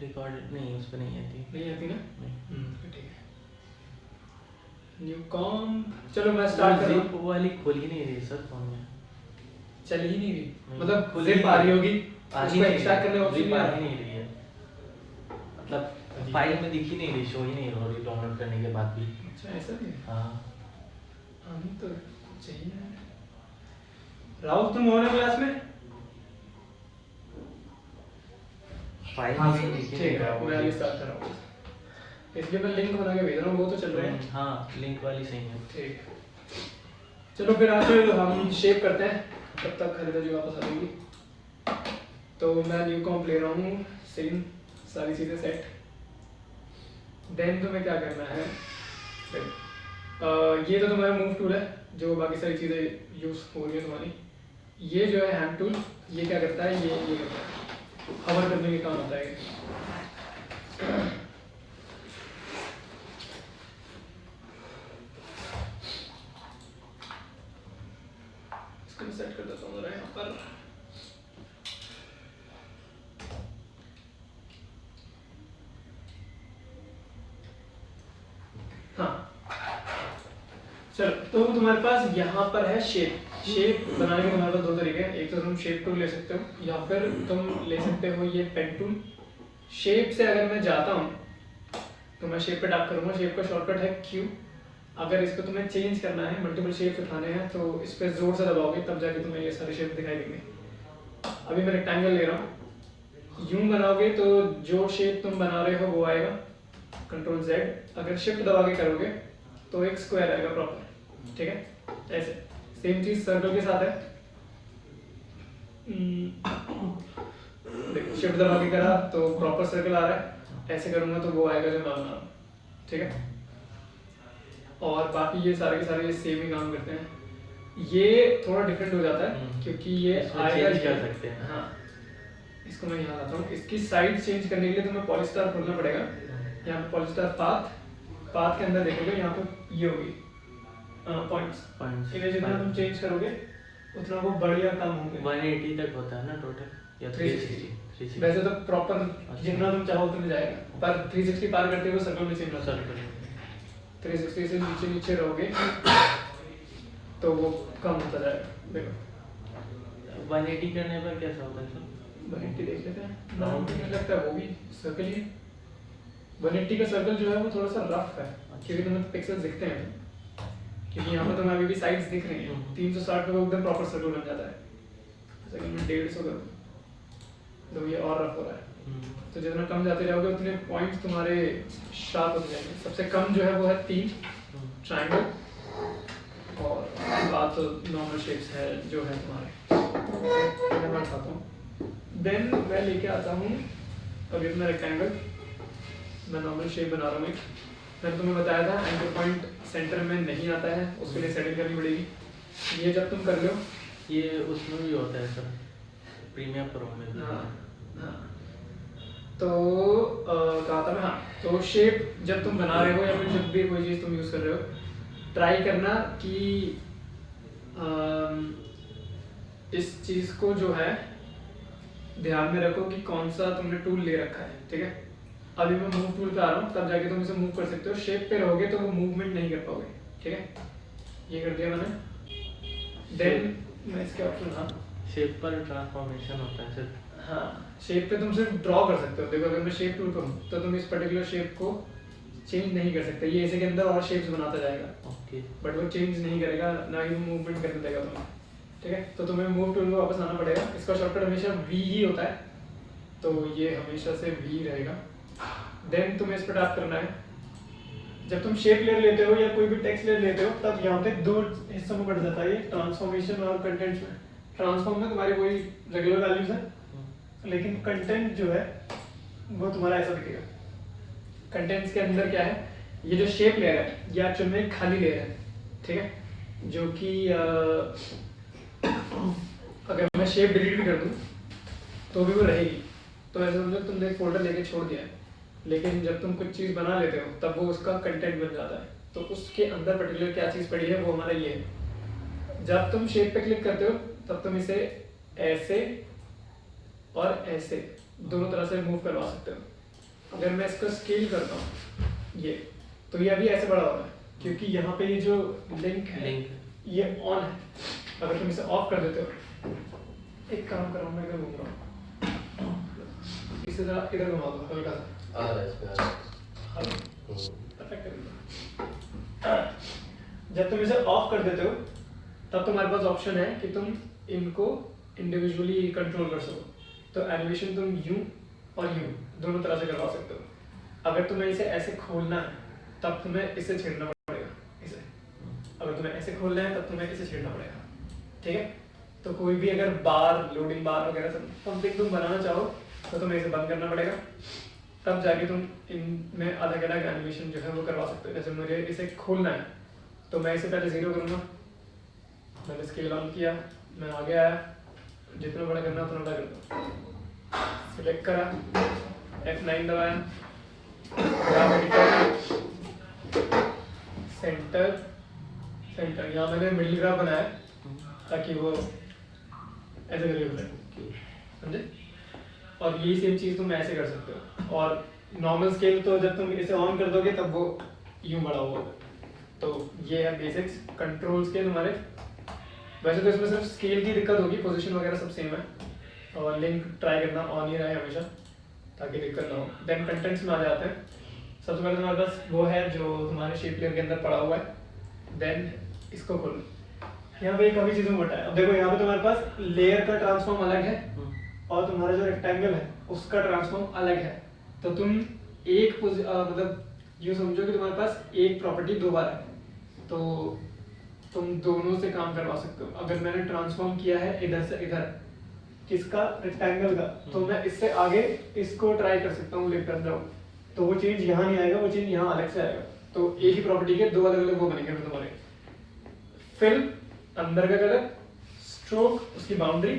Recorded नहीं, उस पर नहीं आती। नहीं आती ना? नहीं। ठीक है। न्यू कॉम, चलो मैं स्टार्ट कर रहा हूँ। वो वाली खोल ही नहीं रही सर फोन में, चल ही नहीं रही, नहीं, मतलब खुल जिप ही आ रही नहीं होगी, उसको एक्सट्रैक्ट करने ऑप्शन जिप नहीं आ आ ही रहा। नहीं रही है, मतलब फाइल में दिख ही नहीं रही, शो ही नहीं हो रही डाउनलोड करने के बाद भी। अच्छा ऐसा भी है? हाँ हम तो चाहिए। राहुल तुम हो ना क्लास में? फाइल हाँ में दिख ही नहीं ठीक रहा है, वो मैं अभी चीज़। स्टार्ट कर रहा हूँ। इसलिए मैं लिंक बना के भेज रहा हूँ, वो तो चल रहे हैं। हाँ लिंक वाली सही है। ठीक है, चलो फिर आखिर हम शेप करते हैं, तब तक खरीदा जी वापस आ जाएगी। तो मैं न्यू कॉम्प ले रहा हूँ, सेम सारी चीज़ें सेट। देन तुम्हें क्या करना है, ये तो तुम्हारा मूव टूल है, जो बाकी सारी चीज़ें यूज़ हो रही है तुम्हारी। ये जो है हैंड टूल, ये क्या करता है, ये करता है, हवर करने के काम आता है ये। इसको मैं सेट कर देता हूँ जरा यहाँ पर। हाँ चलो, तो तुम्हारे पास यहाँ पर है शेप। शेप बनाने के तुम्हारे पास दो तरीके हैं, एक तो तुम शेप टूल ले सकते हो या फिर तुम ले सकते हो ये पेन टूल। शेप से अगर मैं जाता हूँ तो मैं शेप पे टैप करूँगा, शेप का शॉर्टकट है Q। अगर इसको तुम्हें चेंज करना है, मल्टीपल शेप्स उठाने हैं, तो इस पर जोर से दबाओगे तब जाके तुम्हें ये सारे शेप दिखाई देंगे। अभी मैं रेक्टेंगल ले रहा हूँ, यूं बनाओगे तो जो शेप तुम बना रहे हो वो आएगा, कंट्रोल Z। अगर शिफ्ट दबा के करोगे तो एक स्क्वायर आएगा प्रॉपर, ठीक है? ऐसे सेम चीज सर्कल के साथ है। देखो शिफ्ट दबा के करा तो प्रॉपर सर्कल आ रहा है, ऐसे करूंगा तो वो आएगा जो मैं बना रहा हूं, ठीक है? और बाकी ये सारे के सारे सेम ही काम करते हैं। ये थोड़ा डिफरेंट हो जाता है क्योंकि ये आएगा चेंज कर सकते हैं। हाँ, इसको मैं यहाँ लाता हूँ। इसकी साइड चेंज करने के लिए तुम्हें पॉलीस्टार खोलना पड़ेगा। यहाँ पे पॉलीस्टार पाथ के अंदर देखोगे, यहाँ पे ये होगी पॉइंट्स। इन्हें जितना तुम चेंज करोगे उतना वो बढ़िया कम होंगे। 180 तक होता है ना टोटल, या 360? वैसे तो प्रॉपर जितना तुम चाहो उतने जाएगा, पर 360 पार करते हुए सर्कल में चेंज होता है। 360 से नीचे नीचे रहोगे तो वो कम होता जाएगा। देखो 180 करने पर कैसा होता है सर? 180 देख लेते हैं। मुझे लगता है वो भी सर्कल ही। 180 का सर्कल जो है वो थोड़ा सा रफ है क्योंकि तुम्हें पिक्सेल्स दिखते हैं, क्योंकि यहाँ पे तुम्हें अभी भी साइड्स दिख रही हैं। 360 पे वो एकदम प्रॉपर सर्कल बन जाता है। जैसे कि मैं 150 करूँ तो ये और रफ हो रहा है। तो जितना कम जाते जाओगे उतने पॉइंट्स तुम्हारे शार्प होते जाएंगे। सबसे कम जो है वो है 3 ट्रायंगल, और बात तो नॉर्मल शेप्स है जो है तुम्हारे। मैं उठाता हूँ, देन मैं लेके आता हूँ अभी अपना रेक्टेंगल। मैं नॉर्मल शेप बना रहा हूँ एक। मैंने तुम्हें बताया था एंकर पॉइंट सेंटर में नहीं आता है, उसके लिए सेटिंग करनी पड़ेगी। ये जब तुम कर लो, ये उसमें भी होता है सर, प्रीमियर प्रो में भी। हाँ तो कहा था मैं, हाँ तो शेप जब तुम बना रहे हो या फिर जब भी कोई चीज़ तुम यूज़ कर रहे हो, ट्राई करना कि इस चीज़ को जो है ध्यान में रखो कि कौन सा तुमने टूल ले रखा है, ठीक है? अभी मैं मूव टूल पे आ रहा हूँ, तब जाके तुम इसे मूव कर सकते हो। शेप पे रहोगे तो वो मूवमेंट नहीं कर पाओगे, ठीक है? ये कर दिया मैंने। देन मैं इसके ऑप्शन, हाँ शेप पर ट्रांसफॉर्मेशन होता है सर। हाँ, शेप पे तुम सिर्फ ड्रॉ कर सकते हो। देखो अगर मैं शेप टूल करूँ तो तुम इस पर्टिकुलर शेप को चेंज नहीं कर सकते। ये इसी के अंदर और शेप्स बनाता जाएगा, ओके, बट वो चेंज नहीं करेगा, ना ही मूवमेंट करने देगा तुम्हें, ठीक है? तो तुम्हें मूव टूल में वापस आना पड़ेगा। इसका शॉर्टकट हमेशा V ही होता है, तो ये हमेशा से V रहेगा। देन तुम्हें इस पर टैप करना है। जब तुम शेप लेयर लेते हो या कोई भी टेक्स्ट लेयर लेते हो, तब यहाँ पे दो हिस्सों में बढ़ जाता है, ये ट्रांसफॉर्मेशन और कंटेंट्स में। ट्रांसफॉर्म में तुम्हारी वही रेगुलर वैल्यूज है, लेकिन कंटेंट जो है वो तुम्हारा ऐसा दिखेगा। कंटेंट्स के अंदर क्या है, ये जो शेप लेयर है ये एक्चुअल में खाली लेयर है, ठीक है? जो कि अगर मैं शेप डिलीट भी कर दूं तो भी वो रहेगी। तो ऐसे समझो तुमने एक फोल्डर लेके छोड़ दिया है, लेकिन जब तुम कुछ चीज़ बना लेते हो तब वो उसका कंटेंट बन जाता है। तो उसके अंदर पर्टिकुलर क्या चीज़ पड़ी है वो हमारा ये है। जब तुम शेप पे क्लिक करते हो तब तुम इसे ऐसे और ऐसे दोनों तरह से मूव करवा सकते हो, अगर मैं इसको स्केल करता हूँ ये, तो ये अभी ऐसे बड़ा हो रहा है क्योंकि यहाँ पे ये जो लिंक है ये ऑन है। अगर तुम इसे ऑफ कर देते हो, एक काम करो, मैं इधर घूम रहा हूँ, इसे जरा इधर घुमा दो हल्का सा, परफेक्ट। जब तुम इसे ऑफ कर देते हो तब तुम्हारे पास ऑप्शन है कि तुम इनको इंडिविजुअली कंट्रोल कर सको। तो एनिमेशन तुम यूं और यूं दोनों तरह से करवा सकते हो। अगर तुम्हें इसे ऐसे खोलना है तब तुम्हें इसे छेड़ना पड़ेगा, इसे। अगर तुम्हें ऐसे खोलना है तब तुम्हें इसे छेड़ना पड़ेगा, ठीक है। तो कोई भी अगर बार, लोडिंग बार वगैरह समथिंग तुम बनाना चाहो तो तुम्हें इसे बंद करना पड़ेगा, तब जाके तुम इनमें अलग अलग एनिमेशन जो है वो करवा सकते हो। जैसे मुझे इसे खोलना है तो मैं इसे पहले 0 करूँगा, मैंने स्केल ऑन किया, मैं आगे आया, जितना बड़ा करना उतना बड़ा करता हूँ, सिलेक्ट करा, F9 दबाया, सेंटर सेंटर, यहाँ मैंने मिडिल ग्राफ बनाया ताकि वो ऐसे करके बनाए, समझे। और यही सेम चीज़ तुम ऐसे कर सकते हो। और नॉर्मल स्केल तो जब तुम इसे ऑन कर दोगे तब वो यूं बड़ा हुआ। तो ये है बेसिक्स कंट्रोल्स के तुम्हारे। वैसे तो इसमें सिर्फ स्केल की दिक्कत होगी, पोजीशन वगैरह सब सेम है, और लिंक ट्राई करना ऑन ही रहे हमेशा ताकि दिक्कत ना हो। देन कंटेंट्स में आ जाते हैं। सबसे पहले तुम्हारे पास वो है जो तुम्हारे शेप लेयर के अंदर पड़ा हुआ है। देन इसको खोलो, यहाँ पे काफ़ी चीज़ों में बटा है। अब देखो यहाँ पे तुम्हारे पास लेयर का ट्रांसफॉर्म अलग है और तुम्हारा जो रेक्टेंगल है उसका ट्रांसफॉर्म अलग है। तो तुम एक मतलब यूँ समझो कि तुम्हारे पास एक प्रॉपर्टी 2 बार है, तो तुम दोनों से काम करवा सकते हो। अगर मैंने ट्रांसफॉर्म किया है इधर से इधर, किसका, रेक्टेंगल का, तो मैं इससे आगे इसको ट्राई कर सकता हूँ लिफ्ट अप डाउन, तो वो चेंज यहाँ नहीं आएगा, वो चेंज यहाँ अलग से आएगा। तो एक ही प्रॉपर्टी के 2 अलग अलग वो बनेंगे फिर तुम्हारे। फिल अंदर का कलर, स्ट्रोक उसकी बाउंड्री,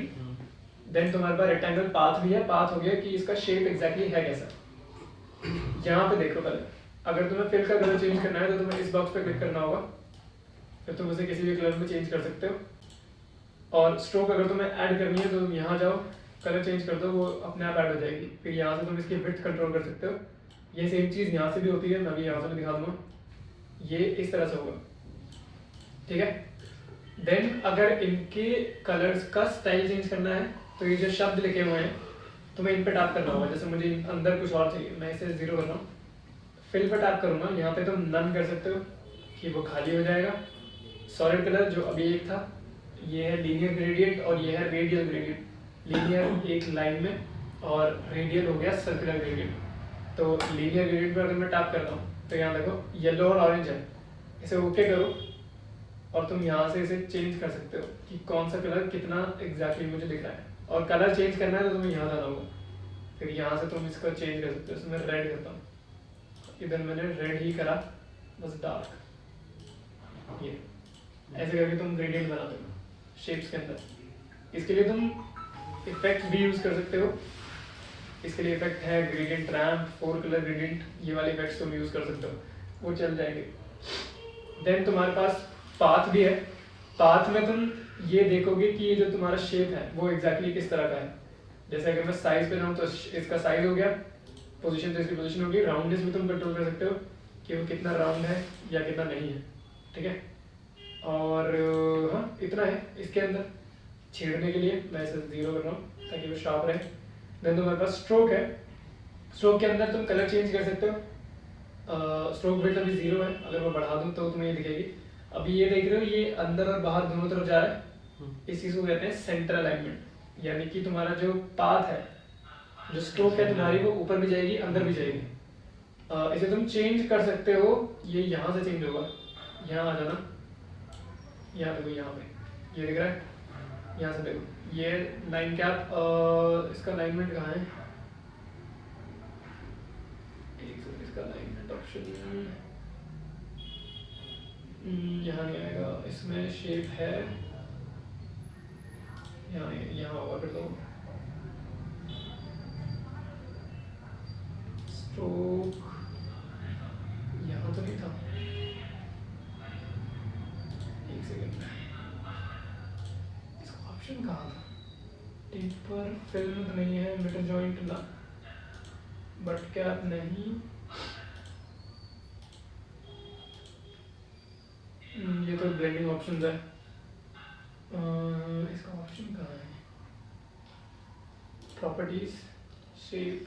देन तुम्हारे पास रेक्टेंगल पाथ भी है। पाथ हो गया कि इसका शेप एग्जैक्टली है कैसा। यहाँ पे देखो पहले, अगर तुम्हें फिल का कलर चेंज करना है तो तुम्हें इस बॉक्स पे क्लिक करना होगा, फिर तुम उसे किसी भी कलर में चेंज कर सकते हो। और स्ट्रोक अगर तुम्हें ऐड करनी है तो तुम यहाँ जाओ, कलर चेंज कर दो, वो अपने आप ऐड हो जाएगी। फिर यहाँ से तुम इसकी विड्थ कंट्रोल कर सकते हो। ये सेम चीज़ यहाँ से भी होती है, मैं भी यहाँ से भी दिखा दूँगा। ये इस तरह से होगा, ठीक है। देन अगर इनके कलर्स का स्टाइल चेंज करना है तो ये जो शब्द लिखे हुए हैं तुम्हें इन पे टैप करना होगा। जैसे मुझे अंदर कुछ और चाहिए, मैं इसे 0 कर रहा हूँ, फिल पे टैप करूँगा, यहाँ पे तुम नन कर सकते हो कि वो खाली हो जाएगा। सॉलिड कलर जो अभी एक था, ये है लीनियर ग्रेडियंट और ये है रेडियल ग्रेडियंट। लीनियर एक लाइन में और रेडियल हो गया सर्कुलर ग्रेडियंट। तो लीनियर ग्रेडियंट पर अगर मैं टैप करता हूँ तो यहाँ देखो येलो और ऑरेंज है, इसे ओके करो और तुम यहाँ से इसे चेंज कर सकते हो कि कौन सा कलर कितना एग्जैक्टली मुझे दिख रहा है। और कलर चेंज करना है तो तुम्हें यहाँ जाना होगा, फिर यहाँ से तुम इसको चेंज कर सकते हो। इसमें रेड करता हूँ, इधर मैंने रेड ही करा, बस डार्क। ये ऐसे करके तुम ग्रेडियंट बनाते हो शेप्स के अंदर। इसके लिए तुम इफेक्ट भी यूज़ कर सकते हो। इसके लिए इफेक्ट है ग्रेडियंट रैम्प, 4 कलर ग्रेडियंट, ये वाले इफेक्ट्स तुम यूज़ कर सकते हो, वो चल जाएंगे। देन तुम्हारे पास पाथ भी है। पाथ में तुम ये देखोगे कि ये जो तुम्हारा शेप है वो एग्जैक्टली किस तरह का है। जैसे अगर मैं साइज पे जाऊँ तो इसका साइज हो गया, पोजीशन तो इसकी पोजीशन होगी, राउंडनेस भी तुम कंट्रोल कर सकते हो कि वो कितना राउंड है या कितना नहीं है, ठीक है। और हाँ इतना है इसके अंदर। छेड़ने के लिए मैं इसे 0 कर रहा हूँ ताकि वो शार्प रहे। देन तुम्हारे पास स्ट्रोक है। स्ट्रोक के अंदर तुम कलर चेंज कर सकते हो। स्ट्रोक विड्थ अभी 0 है, अगर मैं बढ़ा दूँ तो तुम्हें ये दिखेगी। अभी ये देख रहे हो ये अंदर और बाहर दोनों तरफ जा रहा है, इस चीज़ को कहते हैं सेंटर अलाइनमेंट। यानी कि तुम्हारा जो पाथ है, जो स्ट्रोक है तुम्हारी, वो ऊपर भी जाएगी अंदर भी जाएगी। इसे तुम चेंज कर सकते हो, ये यहाँ से चेंज होगा, यहाँ आ जाना, यहाँ देखो यहाँ पे ये दिख रहा है, यहाँ से देखो ये लाइन कैप, इसका अलाइनमेंट कहाँ है, इसका अलाइनमेंट ऑप्शन यहाँ नहीं आएगा, इसमें शेप है यहाँ, यहाँ होगा फिर तो। स्ट्रोक यहाँ तो नहीं था, एक सेकंड, इसका ऑप्शन कहाँ था? टेपर फिल्म तो नहीं है, मिडल जॉइंट ना, बट कैप नहीं, ये तो ब्लेंडिंग ऑप्शंस है। इसका ऑप्शन कहाँ है? प्रॉपर्टीज, शेप,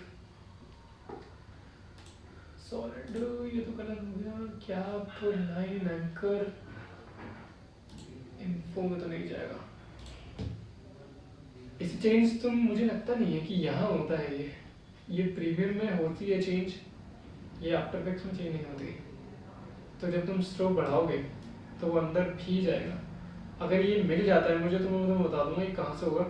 सॉलिड, ये तो कलर हो गया। कैप, लाइन, एंकर, इन्फो में तो नहीं जाएगा। इस चेंज तो मुझे लगता नहीं है कि यहाँ होता है। ये प्रीमियम में होती है चेंज, ये आफ्टर इफेक्ट्स में चेंज नहीं होती। तो जब तुम स्ट्रोक बढ़ाओगे तो वो अंदर भी जाएगा। अगर ये मिल जाता है मुझे तो मैं तुम्हें बता दूंगा ये कहाँ से होगा,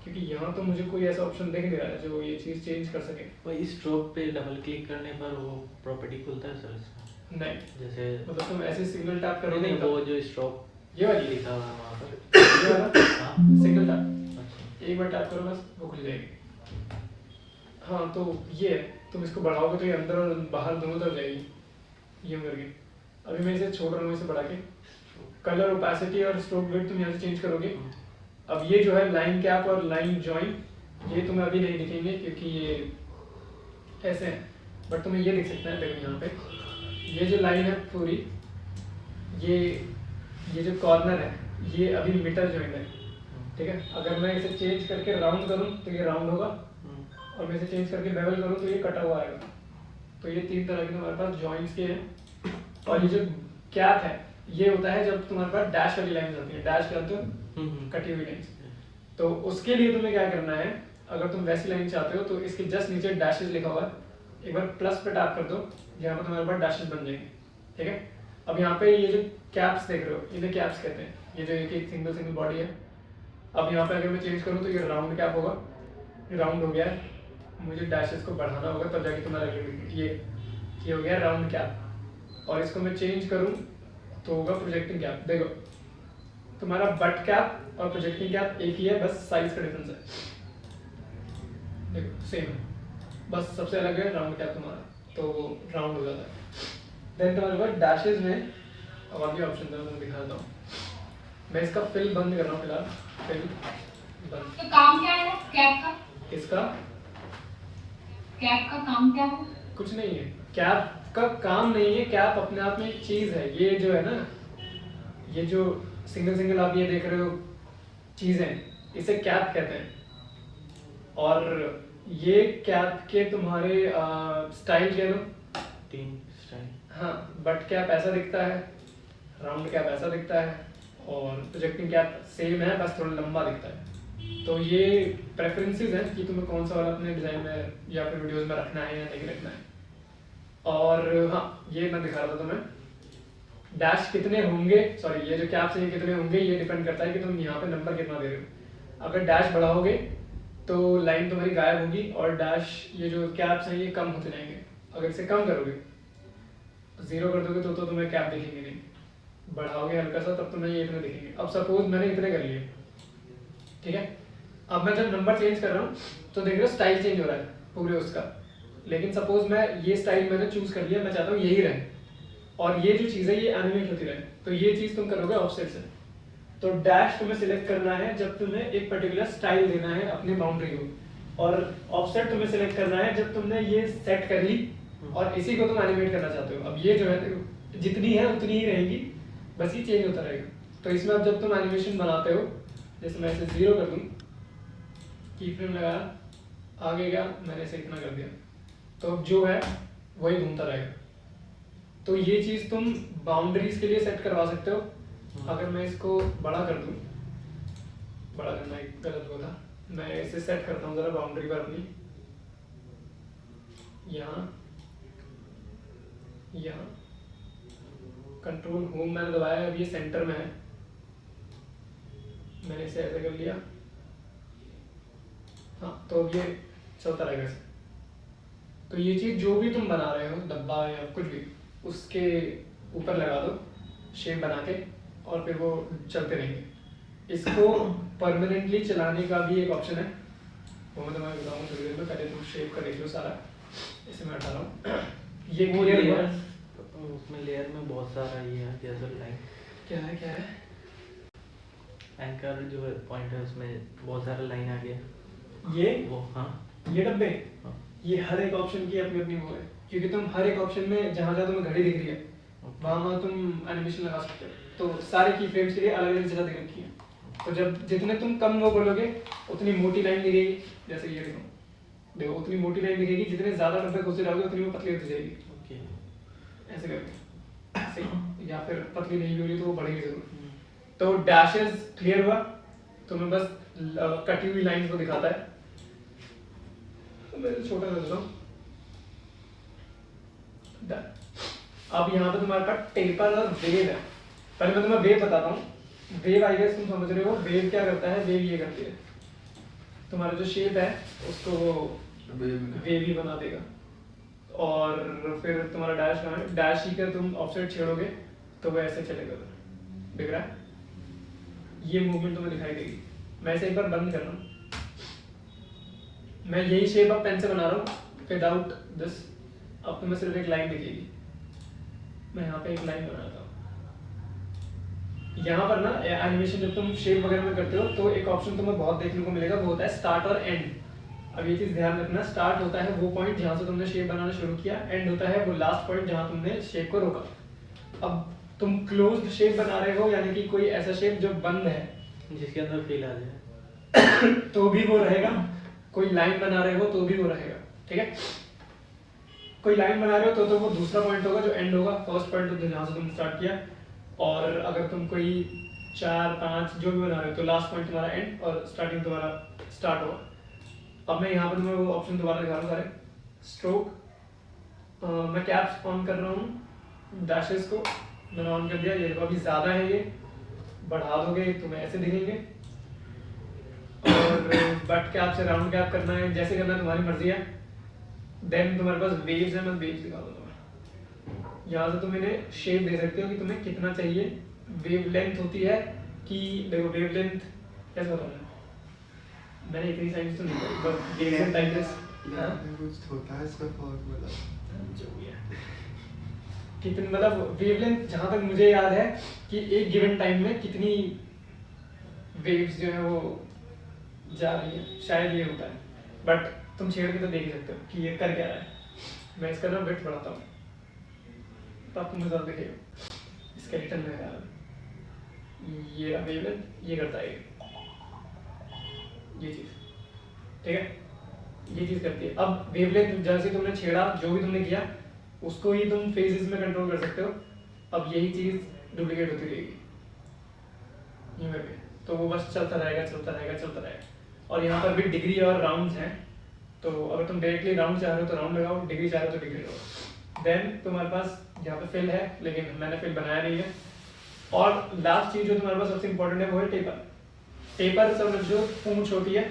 क्योंकि यहाँ तो मुझे कोई ऐसा ऑप्शन दिख नहीं रहा है जो ये चीज़ चेंज कर सके। वही स्ट्रोक पे डबल क्लिक करने पर वो प्रॉपर्टी खुलता है सर इसमें? नहीं, जैसे मतलब तुम ऐसे सिंगल टैप करोगे नहीं, वो जो स्ट्रोक ये वाली लिखा हुआ है वहाँ पर, ये वाला हाँ सिंगल टैप, अच्छा एक बार टैप करो बस वो खुल जाएगी। हाँ तो ये है, तुम इसको बढ़ाओगे तो ये अंदर और बाहर दोनों तरफ जाएगी ये करके। अभी मैं इसे छोड़ रहा हूँ, इसे बढ़ा के कलर, ओपेसिटी और स्ट्रोक विड्थ तुम यहाँ से चेंज करोगे। अब ये जो है लाइन कैप और लाइन जॉइन, ये तुम्हें अभी नहीं दिखेंगे क्योंकि ये ऐसे हैं, बट तुम्हें ये दिख सकता है। देखो यहाँ पे ये जो लाइन है पूरी, ये जो कॉर्नर है ये अभी मीटर जॉइंट है, ठीक है। अगर मैं इसे चेंज करके राउंड करूँ तो ये राउंड होगा, और मैं इसे चेंज करके लेवल करूँ तो ये कटा हुआ आएगा। तो ये तीन तरह के तुम्हारे पास जॉइंट्स के हैं। और ये जो कैप है ये होता है जब तुम्हारे पास डैश वाली लाइन होती है, डैश करते हो कटी हुई लाइन। तो उसके लिए तुम्हें क्या करना है, अगर तुम वैसी लाइन चाहते हो तो इसके जस्ट नीचे डैशेस लिखा हुआ है, एक बार प्लस पे टैप कर दो, यहाँ पर तुम्हारे पास डैशेस बन जाएंगे, ठीक है। अब यहाँ पे ये जो कैप्स देख रहे हो इन्हें कैप्स कहते हैं, ये जो एक सिंगल बॉडी है। अब यहाँ पे अगर मैं चेंज करूँ तो ये राउंड कैप होगा, ये राउंड हो गया है। मुझे डैशेस को बढ़ाना होगा तब जाके तुम्हारा ये हो गया राउंड कैप। और इसको मैं चेंज करूँ तो होगा प्रोजेक्टिंग कैप। देखो तुम्हारा बट कैप और प्रोजेक्टिंग कैप एक ही है, बस साइज का डिफरेंस है। देखो सेम है, बस सबसे अलग है राउंड कैप तुम्हारा, तो वो राउंड हो जाता है। देन तुम्हारे पास डैशेस में और भी ऑप्शन है, मैं दिखा देता हूँ। मैं इसका फिल बंद कर रहा हूँ फिलहाल, फिल बंद। तो काम क्या है कैप का? इसका कैप का काम क्या है? कुछ नहीं है, कैप का काम नहीं है, कैप अपने आप में एक चीज है। ये जो है ना, ये जो सिंगल आप ये देख रहे हो चीजें, इसे कैप कहते हैं। और ये कैप के तुम्हारे स्टाइल कह लो, 3 स्टाइल। हाँ, बट कैप ऐसा दिखता है, राउंड कैप ऐसा दिखता है, और प्रोजेक्टिंग कैप सेम है बस थोड़ा लंबा दिखता है। तो ये प्रेफरेंसेस हैं कि तुम्हें कौन सा वाला अपने डिज़ाइन में या फिर वीडियोस में रखना है या नहीं रखना है। और हाँ, ये मैं दिखा रहा था तुम्हें, डैश कितने होंगे, सॉरी ये जो कैप्स हैं ये कितने होंगे, ये डिपेंड करता है कि तुम यहाँ पे नंबर कितना दे रहे हो। अगर डैश बढ़ाओगे तो लाइन तुम्हारी गायब होगी, और डैश ये जो कैप्स हैं ये कम होते जाएंगे। अगर इसे कम करोगे, 0 कर दोगे तो तुम्हें कैप दिखेंगे नहीं, बढ़ाओगे हल्का सा तब तुम्हें ये इतने दिखेंगे। अब सपोज मैंने इतने कर लिए, ठीक है। अब मैं जब नंबर चेंज कर रहा हूँ तो देख रहे हो स्टाइल चेंज हो रहा है पूरे उसका। लेकिन सपोज मैं ये स्टाइल मैंने चूज कर लिया, मैं चाहता हूँ यही रहे, और ये जो चीज़ है ये एनिमेट होती रहे, तो ये चीज़ तुम करोगे ऑफसेट से। तो डैश तुम्हें सिलेक्ट करना है जब तुम्हें एक पर्टिकुलर स्टाइल देना है अपने बाउंड्री को, और ऑफसेट तुम्हें सिलेक्ट करना है जब तुमने ये सेट कर ली और इसी को तुम एनिमेट करना चाहते हो। अब ये जो है जितनी है उतनी ही रहेगी, बस ये चेंज होता रहेगा। तो इसमें अब जब तुम एनिमेशन बनाते हो, जैसे मैं इसे 0 कर दूँ, की फ्रेम लगाया, आगे गया, मैंने इसे इतना कर दिया, तो अब जो है वही घूमता रहेगा। तो ये चीज़ तुम बाउंड्रीज के लिए सेट करवा सकते हो। अगर मैं इसको बड़ा कर दूँ, बड़ा करना एक गलत हुआ था, मैं इसे सेट करता हूँ ज़रा बाउंड्री पर अपनी, यहाँ कंट्रोल होम मैंने दबाया, अब ये सेंटर में है, मैंने इसे ऐसे कर लिया, हाँ, तो अब ये चलता रहेगा इसे। तो ये चीज़ जो भी तुम बना रहे हो, डब्बा या कुछ भी, उसके ऊपर लगा दो शेप बना के, और फिर वो चलते रहेंगे। इसको परमानेंटली चलाने का भी एक ऑप्शन है, वो मैं तुम्हें बताऊँगा थोड़ी देर में। पहले तुम शेप का देख लो सारा, इसे मैं हटा रहा हूँ। ये वो क्लियर हुआ? लेयर, उसमें लेयर में बहुत सारा ये है, जैसे लाइन क्या है एंकर जो है पॉइंट है उसमें बहुत सारा लाइन आ गया ये वो, हाँ ये डब्बे, हाँ। ये हर एक ऑप्शन की अपनी अपनी वो है, क्योंकि तुम हर एक ऑप्शन में जहाँ जहाँ तुम्हें घड़ी दिख रही है वहाँ तुम एनिमेशन लगा सकते हो। तो सारे की फ्रेम्स के लिए अलग अलग जगह दे रखी है। तो जब जितने तुम कम वो बोलोगे उतनी मोटी लाइन दिखेगी, जैसे ये देखो उतनी मोटी लाइन दिखेगी, जितने ज़्यादा डब्बे घुसे जाओगे उतनी वो पतली होती जाएगी। ओके। ऐसे करके ऐसे ही, या फिर पतली नहीं हो रही तो वो बढ़ेगी जरूर। तो डैशेस क्लियर हुआ, तो मैं बस कटी हुई लाइन को दिखाता है। तो मैं छोटा कर देता हूँ। अब यहाँ पे तुम्हारे पास टेपर और वेव है। पहले मैं तुम्हें वेव बताता हूँ। वेव आई गेस तुम समझ रहे हो, वेव क्या करता है? वेव ये करती है, तुम्हारा जो शेप है उसको वेव ही बना देगा। और फिर तुम्हारा डैश कहाँ है? डैश ही का तुम ऑफसेट छेड़ोगे तो वो ऐसे चलेगा। दिख रहा है? ये मूवमेंट तुम्हें दिखाई देगी। मैं इसे एक बार बंद कर रहा हूँ। मैं यही शेप अब पेन से बना रहा हूँ विदाउट दिस। अब तुम्हें सिर्फ एक लाइन दिखेगी। मैं यहाँ पे एक लाइन बनाता हूँ। यहाँ पर ना एनिमेशन जब तुम शेप वगैरह में करते हो तो एक ऑप्शन तुम्हें बहुत देखने को मिलेगा, वो होता है स्टार्ट और एंड। अब ये चीज़ ध्यान रखना, स्टार्ट होता है वो पॉइंट जहाँ से तुमने शेप बनाना शुरू किया, एंड होता है वो लास्ट पॉइंट जहाँ तुमने शेप को रोका। अब तुम क्लोज्ड शेप बना रहे हो, यानी कि कोई ऐसा शेप जो बंद है जिसके अंदर फील आ जाए तो भी वो रहेगा। कोई लाइन बना रहे हो तो भी वो रहेगा। ठीक है? कोई लाइन बना रहे हो तो वो दूसरा पॉइंट होगा जो एंड होगा। फर्स्ट पॉइंट तो जहाँ से तुम स्टार्ट किया, और अगर तुम कोई 4 5 जो भी बना रहे हो तो लास्ट पॉइंट तुम्हारा एंड और स्टार्टिंग तुम्हारा स्टार्ट होगा। अब मैं यहाँ पर तुम्हें वो ऑप्शन दोबारा दिखा रहा हूँ सारे। स्ट्रोक, मैं कैप्स ऑन कर रहा हूँ, डैशेस को मैंने ऑन कर दिया। ये अभी ज़्यादा है, ये बढ़ा दोगे तो मैं ऐसे दिखेंगे। और बट कैप से राउंड कैप करना है, जैसे करना है तुम्हारी मर्जी है। देन तुम्हारे पास वेव्स है, मैं वेव्स दिखा दूंगा। यहाँ से तुम इन्हें शेप दे सकते हो कि तुम्हें कितना चाहिए। वेव लेंथ होती है कि देखो वेव लेंथ कैसे बताऊँ मैंने इतनी साइंस तो नहीं पढ़ी, but wavelength I guess कुछ होता है इसका फॉर्मूला जो भी है। कितनी मतलब वेव लेंथ, जहाँ तक मुझे याद है कि एक गिवन टाइम में कितनी वेव्स जो है वो जा रही है, शायद ये होता है। बट तुम छेड़ के तो देख ही सकते हो कि ये कर क्या रहा है। मैं इसका ना वेट बढ़ाता हूँ तो आपको मजा दिखेगा। स्केलेटन में यार ये रहा वेव लेंथ, ये करता है ये चीज़। ठीक है? ये चीज़ करती है। अब वेव लेंथ जैसे तुमने छेड़ा, जो भी तुमने किया उसको ही तुम फेजेस में कंट्रोल कर सकते हो। अब यही चीज़ डुप्लीकेट होती रहेगी यूँ करके, तो वो बस चलता रहेगा चलता रहेगा चलता रहेगा। और यहाँ पर भी डिग्री और राउंड्स हैं, तो अगर तुम डायरेक्टली राउंड चाह रहे हो तो राउंड लगाओ, डिग्री चाह रहे हो तो डिग्री लगाओ। देन तुम्हारे पास यहाँ पे फिल है, लेकिन मैंने फिल बनाया नहीं है। और लास्ट चीज़ जो तुम्हारे पास सबसे इंपॉर्टेंट है वो है टेपर। टेपर समझो पूंछ होती है।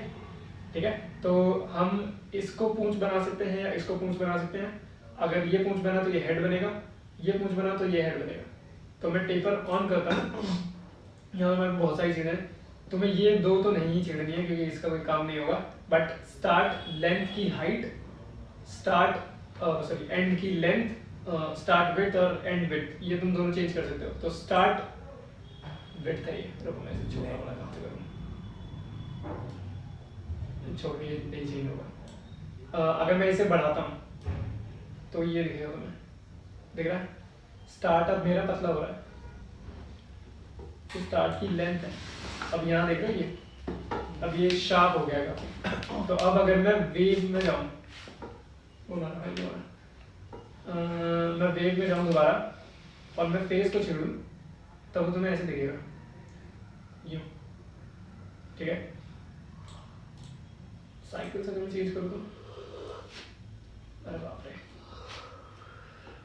ठीक है? तो हम इसको पूंछ बना सकते हैं या इसको पूंछ बना सकते हैं। अगर ये पूंछ बना तो ये हेड बनेगा, ये पूंछ बना तो ये हेड बनेगा। तो मैं टेपर ऑन करता हूँ। यहाँ पर बहुत सारी चीज़ें हैं, तुम्हें ये दो तो नहीं छेड़नी है क्योंकि इसका कोई काम नहीं होगा। बट स्टार्ट लेंथ की हाइट, एंड की लेंथ, स्टार्ट विड्थ और एंड विड्थ, ये तुम दोनों चेंज कर सकते हो। तो स्टार्ट विड्थ है ये, रुको मैं इसे छोटा बड़ा काम करूँ, छोटी नहीं चेंज होगा। अगर मैं इसे बढ़ाता हूँ तो ये दिखेगा तुम्हें, दिख रहा है? स्टार्ट अब मेरा पतला हो रहा है, तो स्टार्ट की लेंथ है। अब यहाँ देख रहे हो ये, अब ये शार्प हो गया काफी। तो अब अगर मैं वेव में जाऊँ, मैं वेव में जाऊँ दोबारा और मैं फेस को छेड़ूँ तब वो तुम्हें ऐसे दिखेगा यूँ। ठीक है? साइकिल से अगर चेंज करूँ तो अरे बाप रे,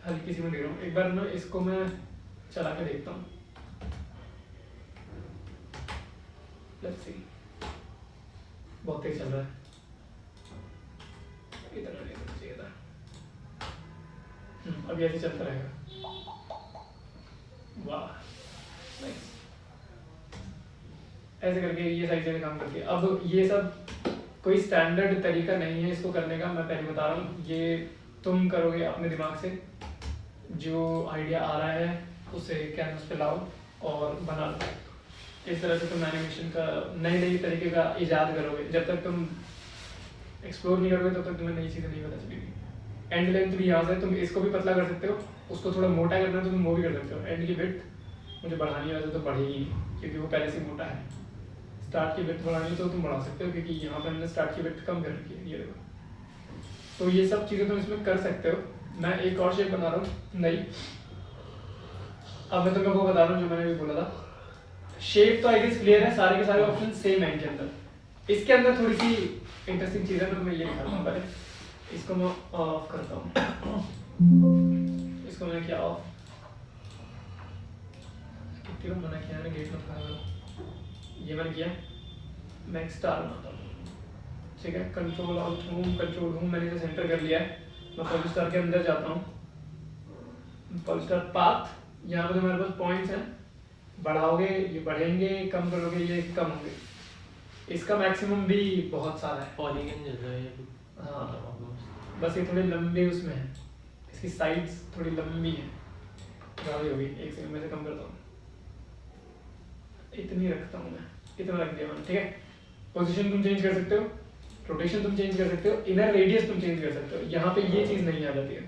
हल्की सी मैं दे रहा हूँ। एक बार ना इसको मैं चला के देखता हूँ। लेट्स सी, बहुत तेज चल रहा है, इतना नहीं होना चाहिए था। अब ऐसे चलता रहेगा। वाह नाइस। ऐसे करके ये सारी चीजें काम करती है। अब ये सब कोई स्टैंडर्ड तरीका नहीं है इसको करने का, मैं पहले बता रहा हूँ। ये तुम करोगे अपने दिमाग से, जो आइडिया आ रहा है उसे कैनवस पे लाओ और बना लो। इस तरह से तुम एनिमेशन का नए नए तरीके का इजाद करोगे। जब तक तुम एक्सप्लोर नहीं करोगे तब तक तुम्हें नई चीज़ें नहीं पता चलेगी। एंड लेंथ भी यहाँ से तुम इसको भी पतला कर सकते हो, उसको थोड़ा मोटा करना है तो तुम वो भी कर सकते हो। एंड की विड्थ मुझे बढ़ानी है, वैसे तो बढ़ेगी नहीं क्योंकि वो पहले से मोटा है। स्टार्ट की विड्थ बढ़ानी है तो तुम बढ़ा सकते हो, क्योंकि यहाँ पर हमने स्टार्ट की विड्थ कम कर रखी है, ये देखो। तो ये सब चीज़ें तुम इसमें कर सकते हो। मैं एक और शेप बना रहा हूँ नई। अब मैं तुम्हें वो बता रहा हूँ जो मैंने भी बोला था। शेप तो आई गेस क्लियर है, सारे के सारे ऑप्शन सेम है इनके अंदर। इसके अंदर थोड़ी सी इंटरेस्टिंग चीज़ है, तो मैं ये दिखाता हूँ पहले। इसको मैं ऑफ करता हूँ, इसको मैंने किया ऑफ। कितनी बार मना किया है गेट में खड़ा करो, ये मैंने किया। मैं एक स्टार बनाता हूँ, ठीक है। कंट्रोल ऑल्ट होम मैंने इसे सेंटर कर लिया है। मैं पॉलिस्टार के अंदर जाता हूँ, पॉलिस्टार पाथ, यहाँ पे तुम्हारे पास पॉइंट्स हैं। बढ़ाओगे ये बढ़ेंगे, कम करोगे ये कम होंगे। इसका मैक्सिमम भी बहुत सारा है। पॉलीगन जैसा है ये। हाँ, बस ये थोड़े लंबे उसमें है, इसकी साइड्स थोड़ी लंबी है। गाड़ी होगी, एक सेकंड में से कम करता हूँ, इतनी रखता हूँ मैं, इतना रख दिया मैंने, ठीक है। पोजीशन तुम चेंज कर सकते हो, रोटेशन तुम चेंज कर सकते हो, इनर रेडियस तुम चेंज कर सकते हो। यहाँ पे ये चीज़ नहीं आ जाती है,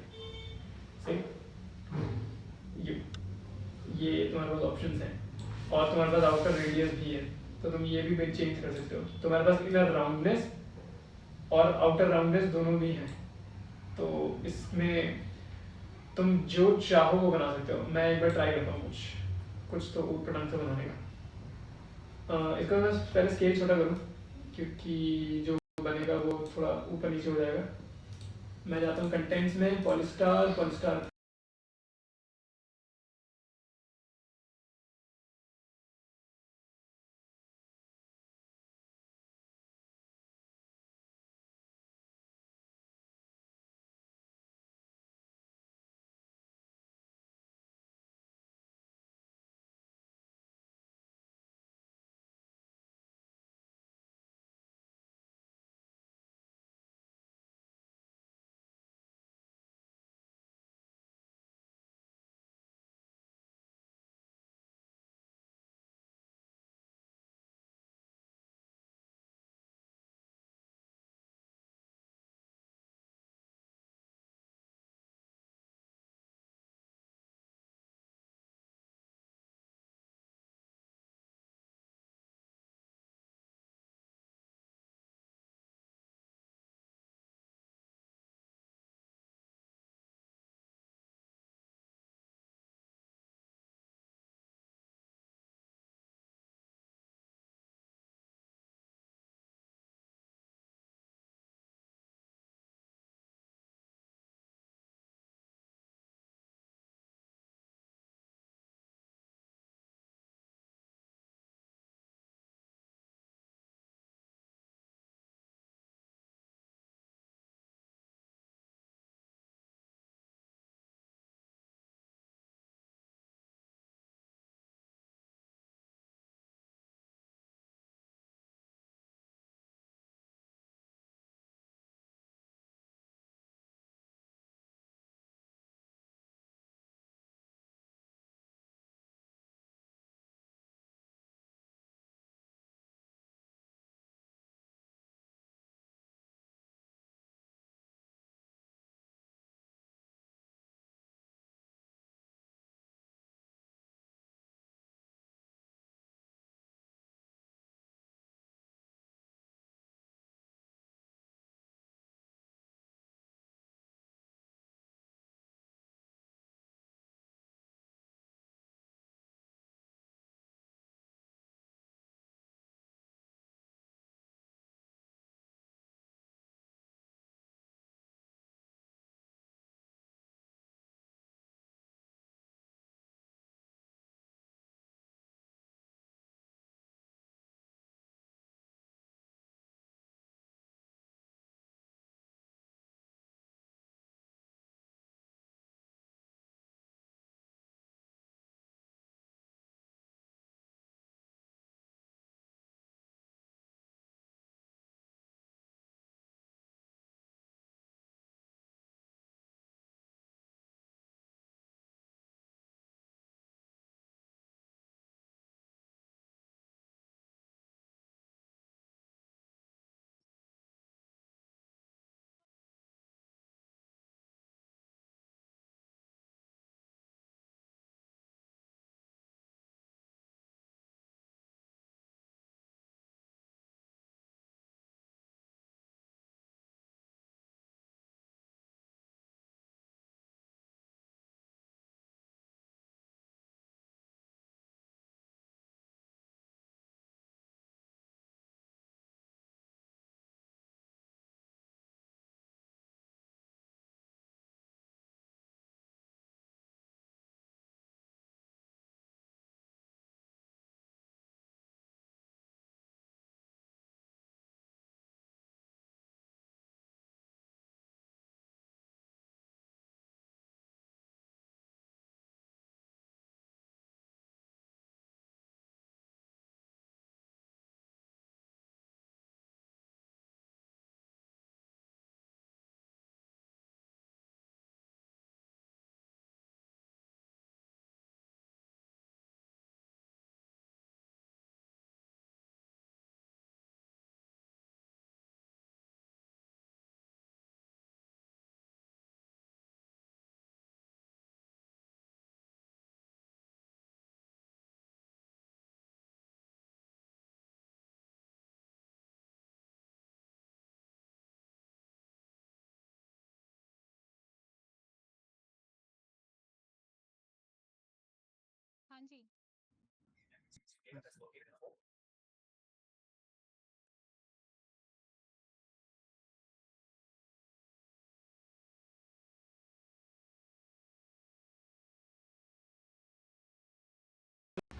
सही। ये तुम्हारे पास ऑप्शंस हैं, और तुम्हारे पास आउटर रेडियस भी है, तो तुम ये भी चेंज कर सकते हो। तुम्हारे पास इनर राउंडनेस और आउटर राउंडनेस दोनों भी हैं, तो इसमें तुम जो चाहो वो बना सकते हो। मैं एक बार ट्राई करता हूँ कुछ तो ऊपर ढंग से बनाने का। इसका मैं पहले स्केल छोटा करूँ, क्योंकि जो बनेगा वो थोड़ा ऊपर नीचे हो जाएगा। मैं जाता हूँ कंटेंट्स में, पॉलिस्टार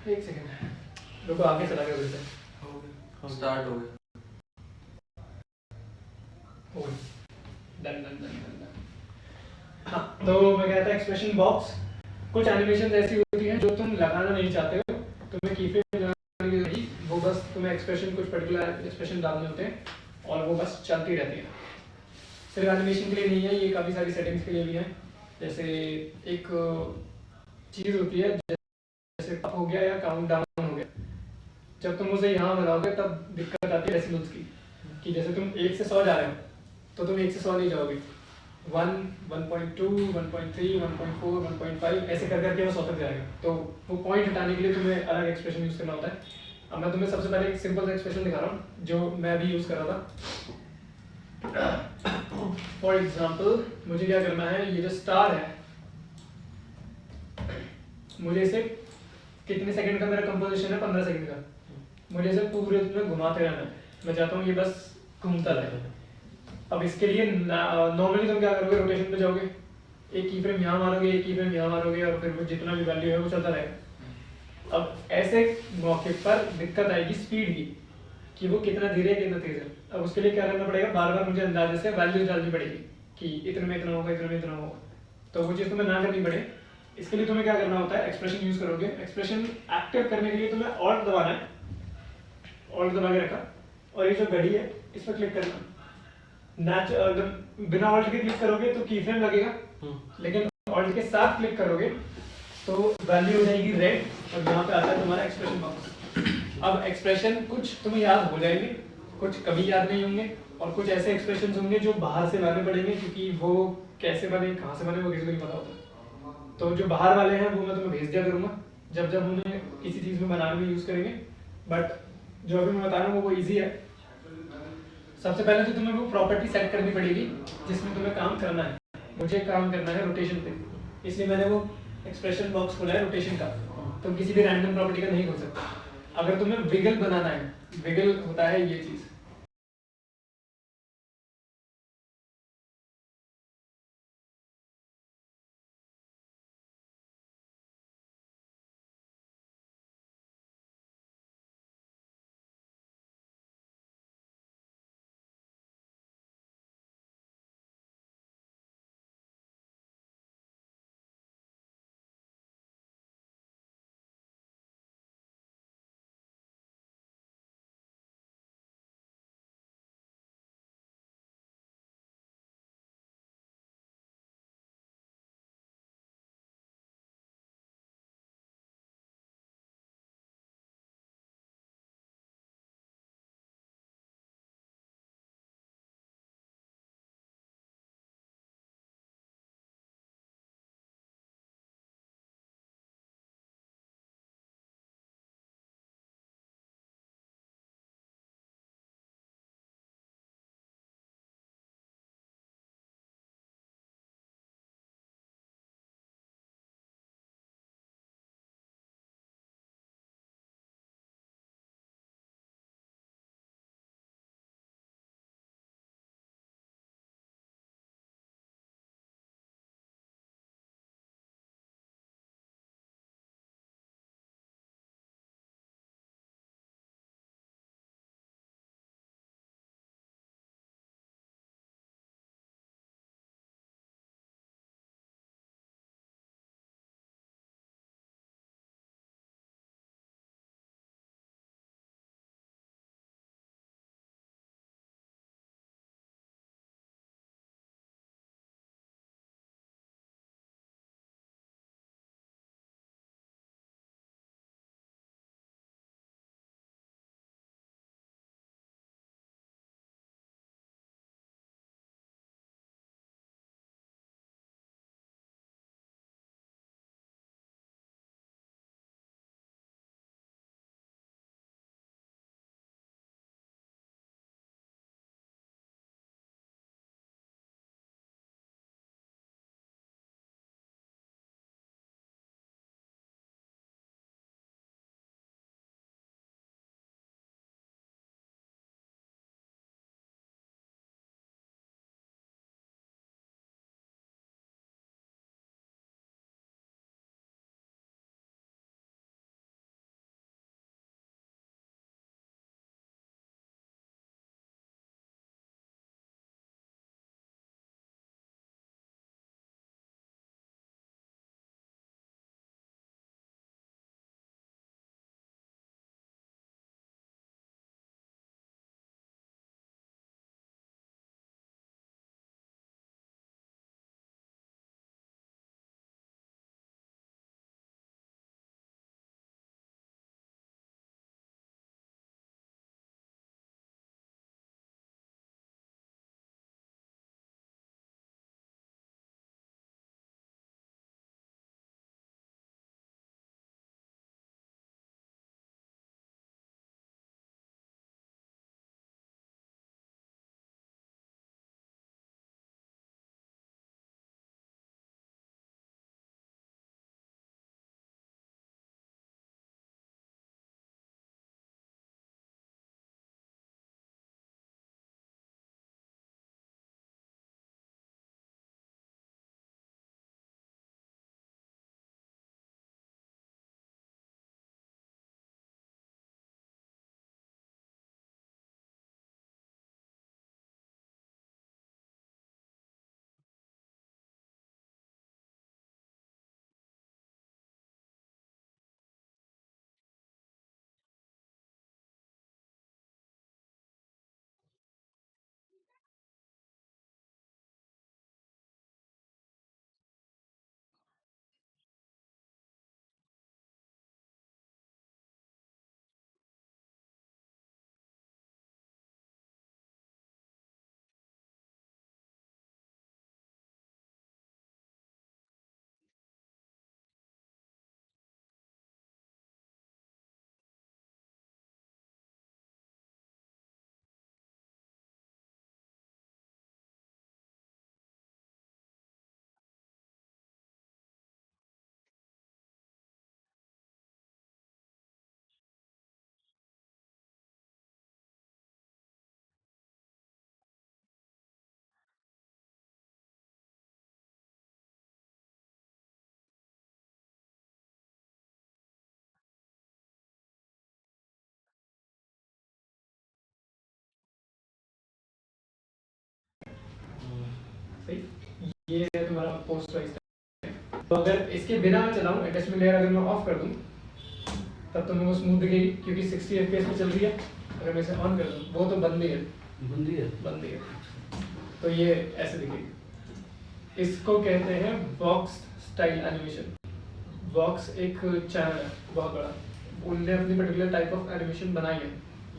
एक सेकंड रुको, आगे चला गया फिर से। हो गया। स्टार्ट हो गया। हो गया। Done done done done done. हाँ, तो मैं कहता एक्सप्रेशन बॉक्स, कुछ एनिमेशन ऐसी होती हैं जो तुम लगाना नहीं चाहते हो, तुम्हें कीफ्रेम लगाने की नहीं, वो बस तुम्हें एक्सप्रेशन, कुछ पर्टिकुलर एक्सप्रेशन डालने होते हैं और वो बस चलती रहती है। सिर्फ एनिमेशन के लिए नहीं है, ये काफ़ी सारी सेटिंग्स के लिए भी है। जैसे एक चीज़ होती है, जैसे हो गया या काउंट डाउन हो गया, जब तुम उसे यहाँ बनाओगे तब दिक्कत आती है डेसिमल्स की, कि जैसे तुम 1 से 100 जा रहे हो तो तुम 1 से 100 नहीं जाओगे, 1, 1.2, 1.3, 1.4, 1.5 ऐसे कर करके वो 100 तक जाएगा। तो वो पॉइंट हटाने के लिए तुम्हें अलग एक्सप्रेशन यूज़ करना होता है। अब मैं तुम्हें सबसे पहले एक सिंपल सा एक्सप्रेशन दिखा रहा हूँ जो मैं भी यूज़ कर रहा था। फॉर एग्जाम्पल मुझे क्या करना है, ये जो स्टार है मुझे इसे कितने सेकंड का मेरा कंपोजिशन है, 15 सेकंड का, मुझे इसे पूरे में घुमाते रहना है। मैं चाहता हूँ ये बस घूमता रहे। अब इसके लिए नॉर्मली तुम क्या करोगे, रोटेशन पे जाओगे, एक की फ्रेम यहाँ मारोगे, एक की फ्रेम यहाँ मारोगे और फिर वो जितना भी वैल्यू है वो चलता रहेगा। अब ऐसे मौके पर दिक्कत आएगी स्पीड की, कि वो कितना धीरे है कितना तेज है। अब उसके लिए क्या करना पड़ेगा, बार बार मुझे अंदाजे से वैल्यूज डालनी पड़ेगी कि इतने में इतना होगा, इतने में इतना होगा। तो वो चीज़ तुम्हें ना करनी पड़े, इसके लिए तुम्हें क्या करना होता है, एक्सप्रेशन यूज करोगे। एक्सप्रेशन एक्टिव करने के लिए तुम्हें ऑल्ट दबाना है, ऑल्ट दबा के रखा और ये जो घड़ी है इस पर क्लिक करना। बिना ऑल्ट के क्लिक करोगे तो की फ्रेम लगेगा, लेकिन ऑल्ट के साथ क्लिक करोगे तो वैल्यू हो जाएगी रेड और यहाँ पे आता है तुम्हारा एक्सप्रेशन बॉक्स। अब एक्सप्रेशन कुछ तुम्हें याद हो जाएंगे, कुछ कभी याद नहीं होंगे, और कुछ ऐसे एक्सप्रेशन होंगे जो बाहर से लाने पड़ेंगे, क्योंकि वो कैसे बने, कहाँ से बने, वो किसी को नहीं पता होता। तो जो बाहर वाले हैं वो मैं तुम्हें भेज दिया करूँगा जब जब उन्हें किसी चीज़ में बनाने में यूज़ करेंगे। बट जो अभी मैं बता रहा हूँ वो ईजी है। सबसे पहले तो तुम्हें वो प्रॉपर्टी सेट करनी पड़ेगी जिसमें तुम्हें काम करना है। मुझे काम करना है रोटेशन पे, इसलिए मैंने वो एक्सप्रेशन बॉक्स खोला है रोटेशन का। तुम किसी भी रैंडम प्रॉपर्टी का नहीं खोल सकते। अगर तुम्हें विगल बनाना है, विगल होता है ये चीज़, सही। ये है तुम्हारा पोस्ट वाइज। तो अगर इसके बिना मैं चलाऊँ, अटैचमेंट लेयर अगर मैं ऑफ कर दूँ तब तो वो स्मूथ दिखेगी क्योंकि 60 FPS पे चल रही है। अगर मैं इसे ऑन कर दूँ वो तो बंद ही है, बंद ही है, तो ये ऐसे दिखेगी। इसको कहते हैं बॉक्स स्टाइल एनिमेशन। बॉक्स एक चैनल है बहुत बड़ा, उनने अपनी पर्टिकुलर टाइप ऑफ एनिमेशन बनाई है।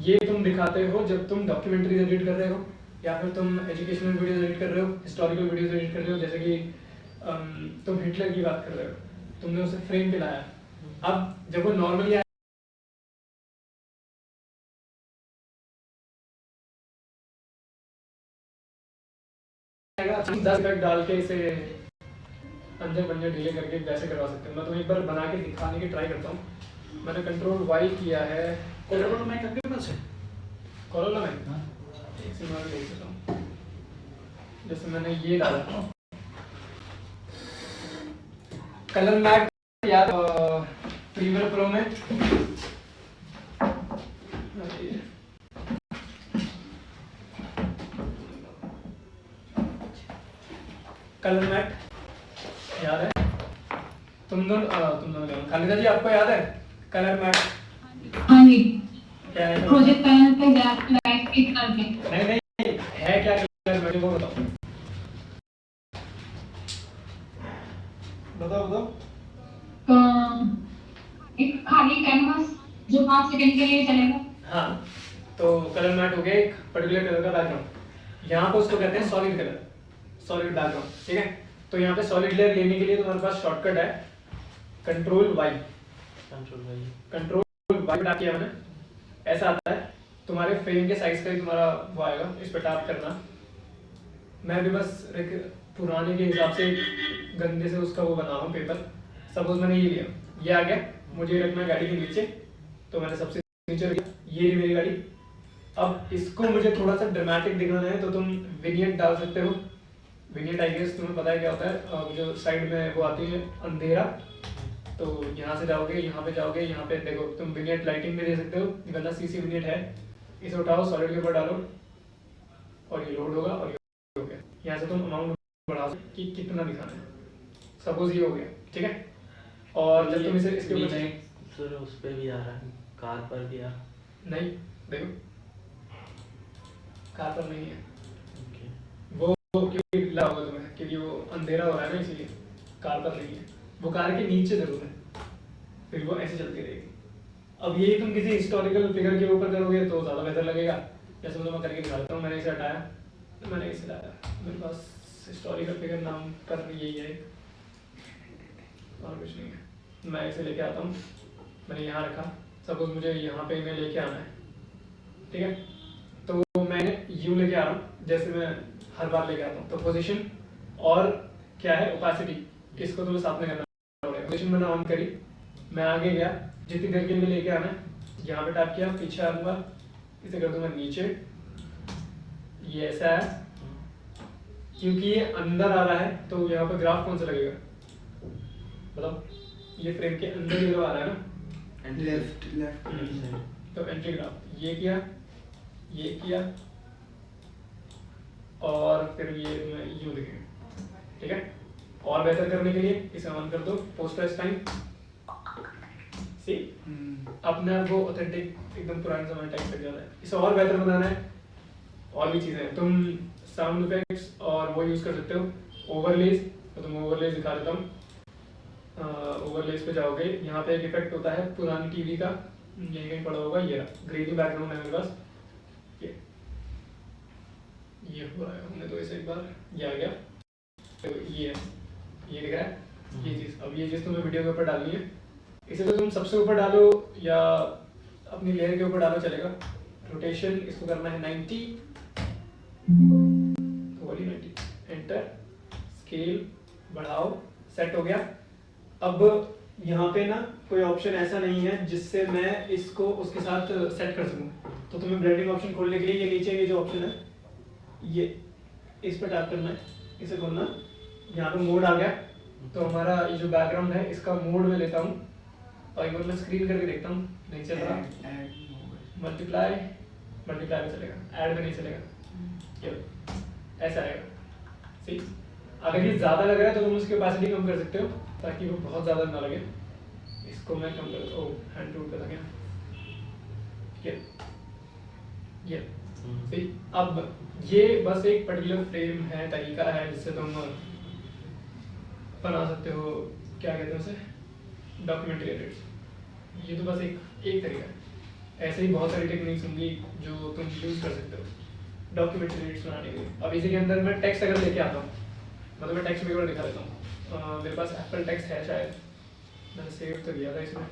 ये तुम दिखाते हो जब तुम डॉक्यूमेंट्रीज एडिट कर रहे हो या फिर तुम एजुकेशनल वीडियोस एडिट कर रहे हो, हिस्टोरिकल वीडियोस एडिट कर रहे हो, जैसे कि तुम हिटलर की बात कर रहे हो, तुमने उसे फ्रेम पे लाया। अब जब वो नॉर्मली आएगा 10 मिनट डाल के इसे अंदर बंजर डिले करके वैसे करवा सकते हो। मैं तुम्हें एक बार बना के दिखाने की ट्राई करता हूँ। मैंने कंट्रोल वाई किया है। कलर में करके पास है कॉलर में एक से मैं देख सकता हूँ। जैसे मैंने ये डाला कलर मैट याद प्रीमियर प्रो में कलर मैट याद है? तुम दोनों खालिदा जी आपको याद है कलर मैट? हाँ जी, क्या है? प्रोजेक्ट पैनल पे राइट क्लिक करके। नहीं है क्या कलर मैट? वो बताओ बताओ। तो एक खाली कैनवास जो 5 सेकंड के लिए चलेगा। हाँ, तो कलर मैट हो गया एक पर्टिकुलर कलर का बैकग्राउंड। यहाँ पर उसको कहते हैं सॉलिड कलर, सॉलिड बैकग्राउंड, ठीक है। तो यहाँ पे सॉलिड लेयर लेने के लिए तुम्हारे पास शॉर्टकट है कंट्रोल वाई टैप किया मैंने, ऐसा आता है। तुम्हारे फ्रेम के साइज का ही तुम्हारा वो आएगा, इस पर टैप करना। मैं भी बस एक पुराने के हिसाब से गंदे से उसका वो बना रहा हूँ पेपर। सपोज मैंने ये लिया, ये आ गया, मुझे रखना है गाड़ी के नीचे, तो मैंने सबसे नीचे रखा, ये रही मेरी गाड़ी। अब इसको मुझे थोड़ा सा ड्रामेटिक दिखाना है तो तुम विनियट डाल सकते हो। विनियट आई गेस तुम्हें पता है क्या होता है, जो साइड में वो आती है अंधेरा, तो यहाँ से जाओगे, यहाँ पे जाओगे, यहाँ पे देखो तुम विनियट लाइटिंग भी दे सकते हो, गला सीसी विनियट है। इसे उठाओ, सॉलिड के ऊपर डालो और ये लोड होगा और ये हो गया। यहाँ से तुम अमाउंट बढ़ा सकते कि कितना दिखाना है। सपोज ये हो गया, ठीक है। और जब तुम इसे इसके ऊपर सर उस पे भी आ रहा है, कार पर भी आ नहीं, देखो कार पर नहीं है ओके। वो क्योंकि ला होगा तुम्हें, क्योंकि वो अंधेरा हो रहा है ना, इसीलिए कार पर नहीं है। वो कार के नीचे जरूर है, फिर वो ऐसे चलती रहेगी। अब ये तुम किसी हिस्टोरिकल फिगर के ऊपर करोगे तो ज़्यादा बेहतर लगेगा। जैसे मैं करके दिखाता हूँ, मैंने इसे हटाया, मैंने इसे लाया, मेरे पास हिस्टोरिकल फिगर नाम पर यही है और कुछ नहीं है। मैं इसे लेके आता हूँ, मैंने यहाँ रखा, सपोज मुझे यहाँ पे इन्हें लेके आना है, ठीक है। तो मैंने यू लेके आ रहा हूँ, जैसे मैं हर बार लेके आता हूँ। तो पोजीशन और क्या है ओपेसिटी, इसको तुम्हें साथ में करना पड़ेगा। पोजीशन मैंने ऑन करी, मैं आगे गया, जितनी देर के लिए लेके आना है, यहाँ पे टैप किया, पीछे आऊँगा, इसे कर दूंगा नीचे। ये ऐसा है क्योंकि ये अंदर आ रहा है, तो यहाँ पे ग्राफ कौन सा लगेगा बताओ? ये फ्रेम के अंदर ही आ रहा है ना, लेफ्ट तो एंट्री ग्राफ ये किया और फिर ये मैं यू लिखेंगे, ठीक है। और बेहतर करने के लिए इसे ऑन कर दो, पोस्ट टाइम सी अपने आप वो ऑथेंटिक एकदम पुराने ज़माने टाइप लग जाता है। इसे और बेहतर बनाना है, और भी चीज़ें तुम साउंड इफेक्ट्स और वो यूज़ कर सकते हो। ओवरलेज, तो तुम ओवरलेज दिखा देता हूँ। ओवरलेज पे जाओगे, यहाँ पे एक इफेक्ट होता है पुरानी टीवी का, यहीं कहीं पड़ा होगा, ये ग्रेनी बैकग्राउंड है मेरे पास, ये हो रहा है, हमने तो इसे एक बार ये आ गया, तो ये दिख रहा है ये चीज़। अब ये चीज़ तुम्हें वीडियो के ऊपर डालनी है। इसे तो तुम सबसे ऊपर डालो या अपनी लेयर के ऊपर डालो चलेगा। रोटेशन इसको करना है 90, वाली 90, एंटर, स्केल बढ़ाओ, सेट हो गया। अब यहाँ पे ना कोई ऑप्शन ऐसा नहीं है जिससे मैं इसको उसके साथ सेट कर सकूँ। तो तुम्हें ब्लेंडिंग ऑप्शन खोलने के लिए ये नीचे ये जो ऑप्शन है, ये इस पर टैप करना है, इसे खोलना। यहाँ पे मोड आ गया, तो हमारा ये जो बैकग्राउंड है इसका मोड में लेता हूँ और एक बार मैं स्क्रीन करके देखता हूँ, नहीं चल रहा। मल्टीप्लाई में चलेगा, ऐड में नहीं चलेगा, ये ऐसा आएगा, सही। अगर ये ज़्यादा लग रहा है तो तुम उसकी ओपेसिटी कम कर सकते हो ताकि वो बहुत ज़्यादा ना लगे। इसको मैं कम कर, ओ हैंड टूल पे था क्या, ये सही। अब ये बस एक पर्टिकुलर फ्रेम है, तरीका है जिससे तुम बना सकते हो, क्या कहते हैं उसे, डॉक्यूमेंट्री एडिट्स। ये तो बस एक तरीका है, ऐसे ही बहुत सारी टेक्निक्स होंगी जो तुम यूज़ कर सकते हो डॉक्यूमेंट्री एडिट्स बनाने के लिए। अब इसी के अंदर मैं टेक्स्ट अगर लेके आता हूँ, मतलब मैं टेक्स्ट भी दिखा देता हूँ। मेरे पास एप्पल टेक्स्ट है शायद, मैंने सेव तो किया था इसमें।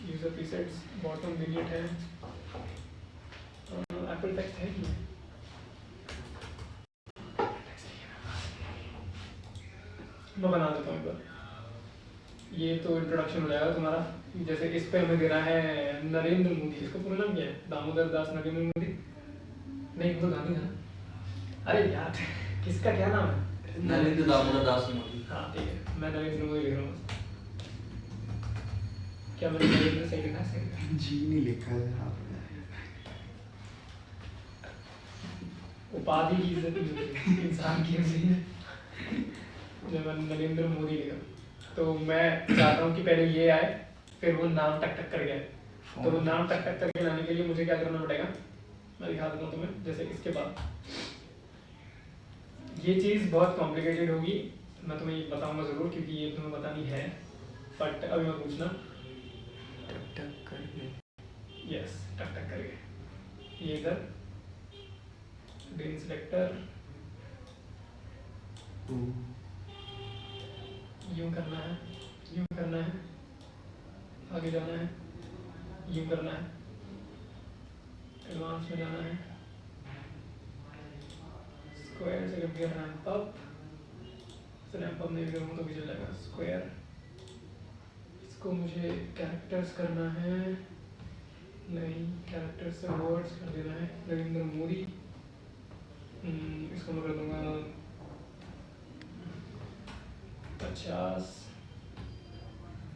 यूज़र प्रीसेट्स बॉटम विनियट है, एप्पल टेक्स्ट है कि मैं बना देता हूँ एक बार। ये तो इंट्रोडक्शन हो जाएगा तुम्हारा। जैसे इस पे हमें देना है नरेंद्र मोदी, इसको पूरा नाम क्या है, दामोदर दास नरेंद्र मोदी, नहीं वो गांधी था। अरे यार किसका क्या नाम है, नरेंद्र दामोदर दास मोदी। हाँ ठीक है, मैं नरेंद्र मोदी लिख रहा हूँ। क्या मैंने नरेंद्र सही लिखा है? सही लिखा है। जी नहीं लिखा है आपने। उपाधि की इज्जत नहीं होती इंसान की होती है। जब मैंने नरेंद्र मोदी लिखा तो मैं चाहता हूँ कि पहले ये आए, फिर वो नाम टक टक करके आए। तो वो नाम टक टक करके लाने के लिए मुझे क्या करना पड़ेगा, मैं दिखा देता हूँ तुम्हें। जैसे इसके बाद ये चीज़ बहुत कॉम्प्लिकेटेड होगी, मैं तुम्हें ये बताऊंगा ज़रूर क्योंकि ये तुम्हें बतानी है, बट अभी मैं पूछना। टक टक करके। यस, टक टक करके ये इधर ग्रीन सेलेक्टर यूं करना है, यूं करना है, आगे जाना है, यूं करना है, एडवांस में जाना है, स्क्वायर से करके रैंप अप, रैंप अप नहीं करूँगा तो भी चल जाएगा। स्क्वायर, इसको मुझे कैरेक्टर्स करना है, नहीं कैरेक्टर्स से वर्ड्स कर देना है। नरेंद्र मोदी, इसको मैं कर दूँगा 50,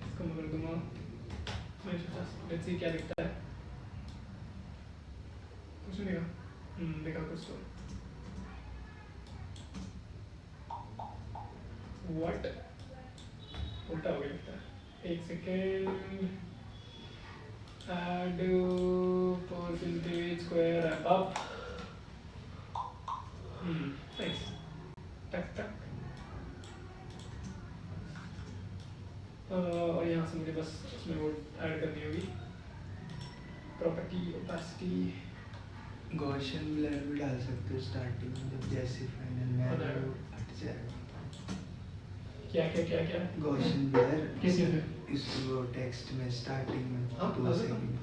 इसको मैं कर दूँगा 50। लेट्स सी क्या दिखता है, कुछ नहीं दिखा, देखा कुछ तो। व्हाट, उल्टा हो गया लगता है। एक second, add percentage square ramp up, nice, टक टक। और यहाँ से मुझे बस उसमें वो ऐड करनी होगी, प्रॉपर्टी ओपेसिटी। गॉसियन ब्लर भी डाल सकते हो स्टार्टिंग में, जब जैसे फाइनल में हो जाएगा। हट जाएगा। क्या क्या क्या क्या गॉसियन ब्लर किस चीज़ में? इस वो टेक्स्ट में स्टार्टिंग में हाँ, 2 डाल सकता सेकंड हूँ।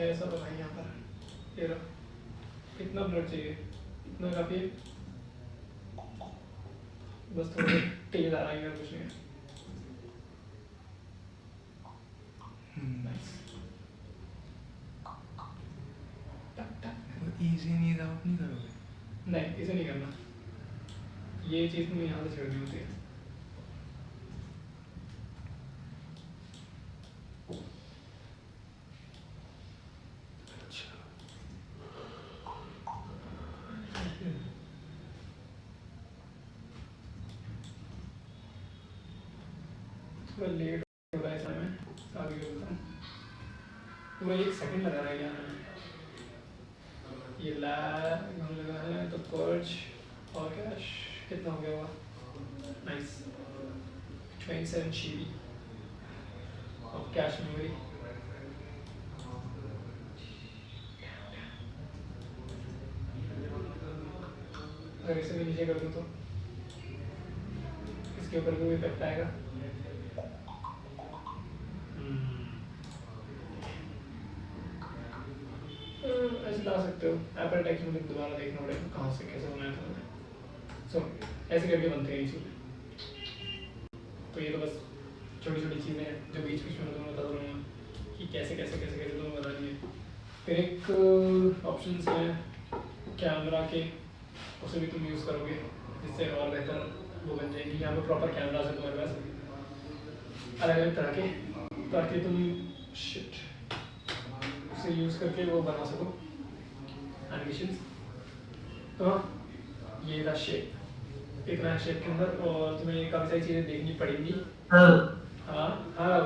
ऐसा तो भाई यहाँ पर ये रहा। कितना ब्लड चाहिए, इतना काफ़ी है, बस थोड़ा तेज आ रहा है, कुछ नहीं है। नाइस, टक टक। इजी नहीं आउट नहीं करोगे? नहीं, इसे नहीं करना, ये चीज़ तुम्हें यहाँ से छेड़नी होती है। थोड़ा लेट हो रहा है इसमें, मैं आगे कर देता हूँ। पूरा 1 सेकंड लगा रहा है यहाँ में। ये लैग होने लगा है तो पर्च और कैश कितना हो गया हुआ, nice 27 GB of cache memory. अगर इसे भी नीचे कर दूँ तो इसके ऊपर कोई इफेक्ट आएगा? ऐसे ला सकते हो। एप्पल टेक्स्ट मुझे दोबारा देखना पड़ेगा कहाँ से कैसे बनाया था मैंने। सो ऐसे करके बनते हैं ये चीज़ें। तो ये तो बस छोटी छोटी चीज़ें हैं जो बीच बीच में मैं तुम्हें बता दूँगा कि कैसे कैसे कैसे कैसे तुम्हें बनानी है। फिर एक ऑप्शंस हैं कैमरा के, उसे भी तुम यूज़ करोगे जिससे और बेहतर वो बन जाएगी। यहाँ पे प्रॉपर कैमरास है तुम्हारे पास अलग अलग तरह के, ताकि तुम शिट उसे यूज़ करके वो बना सको एनिमेशंस। तो ये रहा शेप, इतना शेप के अंदर, और तुम्हें काफ़ी सारी चीज़ें देखनी पड़ेंगी। हाँ हाँ,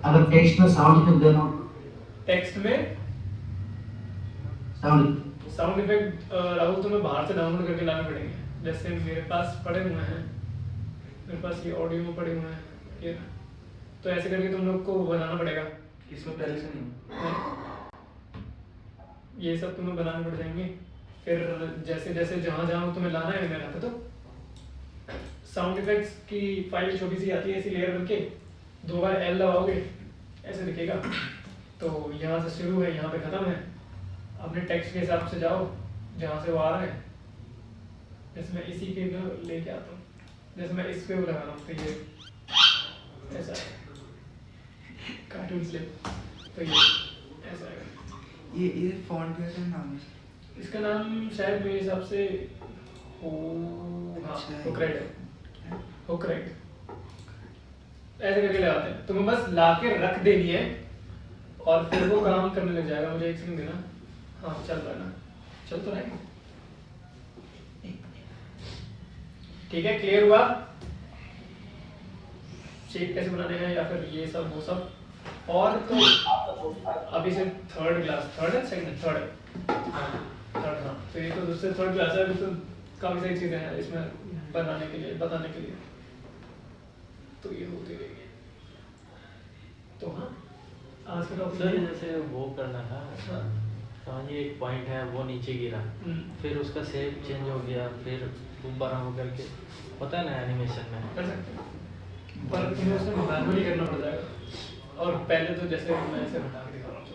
अगर टेक्स्ट में साउंड इफेक्ट देना, टेक्स्ट में साउंड इफेक्ट राहुल तुम्हें बाहर से डाउनलोड करके लाने पड़ेंगे। जैसे मेरे पास पड़े हुए हैं, मेरे पास ये ऑडियो में पड़े हुए हैं ये, तो ऐसे करके तुम लोग को बनाना पड़ेगा। इसमें पहले से नहीं। ये सब तुम्हें बनाने पड़ जाएंगे। फिर जैसे जैसे जहाँ जहाँ तुम्हें लाना है मेरा तो साउंड इफेक्ट्स की फाइल छोटी सी आती है ऐसी लेयर करके, 2 बार L दबाओगे ऐसे दिखेगा। तो यहाँ से शुरू है, यहाँ पे ख़त्म है। अपने टेक्स्ट के हिसाब से जाओ जहाँ से वो आ रहा है। जैसे मैं इसी के लेके आता हूँ, जैसे मैं इस पे वो लगा रहा हूँ तो ये ऐसा है, कार्टून स्लिप, तो ये ऐसा है। ये फॉन्ट का क्या नाम है? इसका नाम शायद मेरे हिसाब से हुकरेड है, हुकरेड ऐसे करके लगाते हैं। तुम्हें बस लाके रख देनी है और फिर वो काम करने लग जाएगा। मुझे 1 सेकंड देना। हाँ चल रहा है ना, चल तो रहा है। ठीक है, क्लियर हुआ शेप कैसे बनाने हैं या फिर ये सब वो सब। और तो अभी से थर्ड है सेकंड थर्ड है, थर्ड। हाँ तो ये तो दूसरे थर्ड क्लास है। अभी तो काफ़ी सारी चीज़ें हैं इसमें बनाने के लिए, बताने के लिए, तो ये होती रहेगी। तो हाँ आज का टॉपिक सर जैसे वो करना था, हाँ। समझिए एक पॉइंट है वो नीचे गिरा, फिर उसका शेप चेंज हो गया, फिर दोबारा हो करके होता है ना एनिमेशन में। कर सकते हैं, पर तुम्हें उसमें मैनुअली करना पड़ जाएगा। और पहले तो जैसे मैं ऐसे हटा के दिखा रहा हूँ,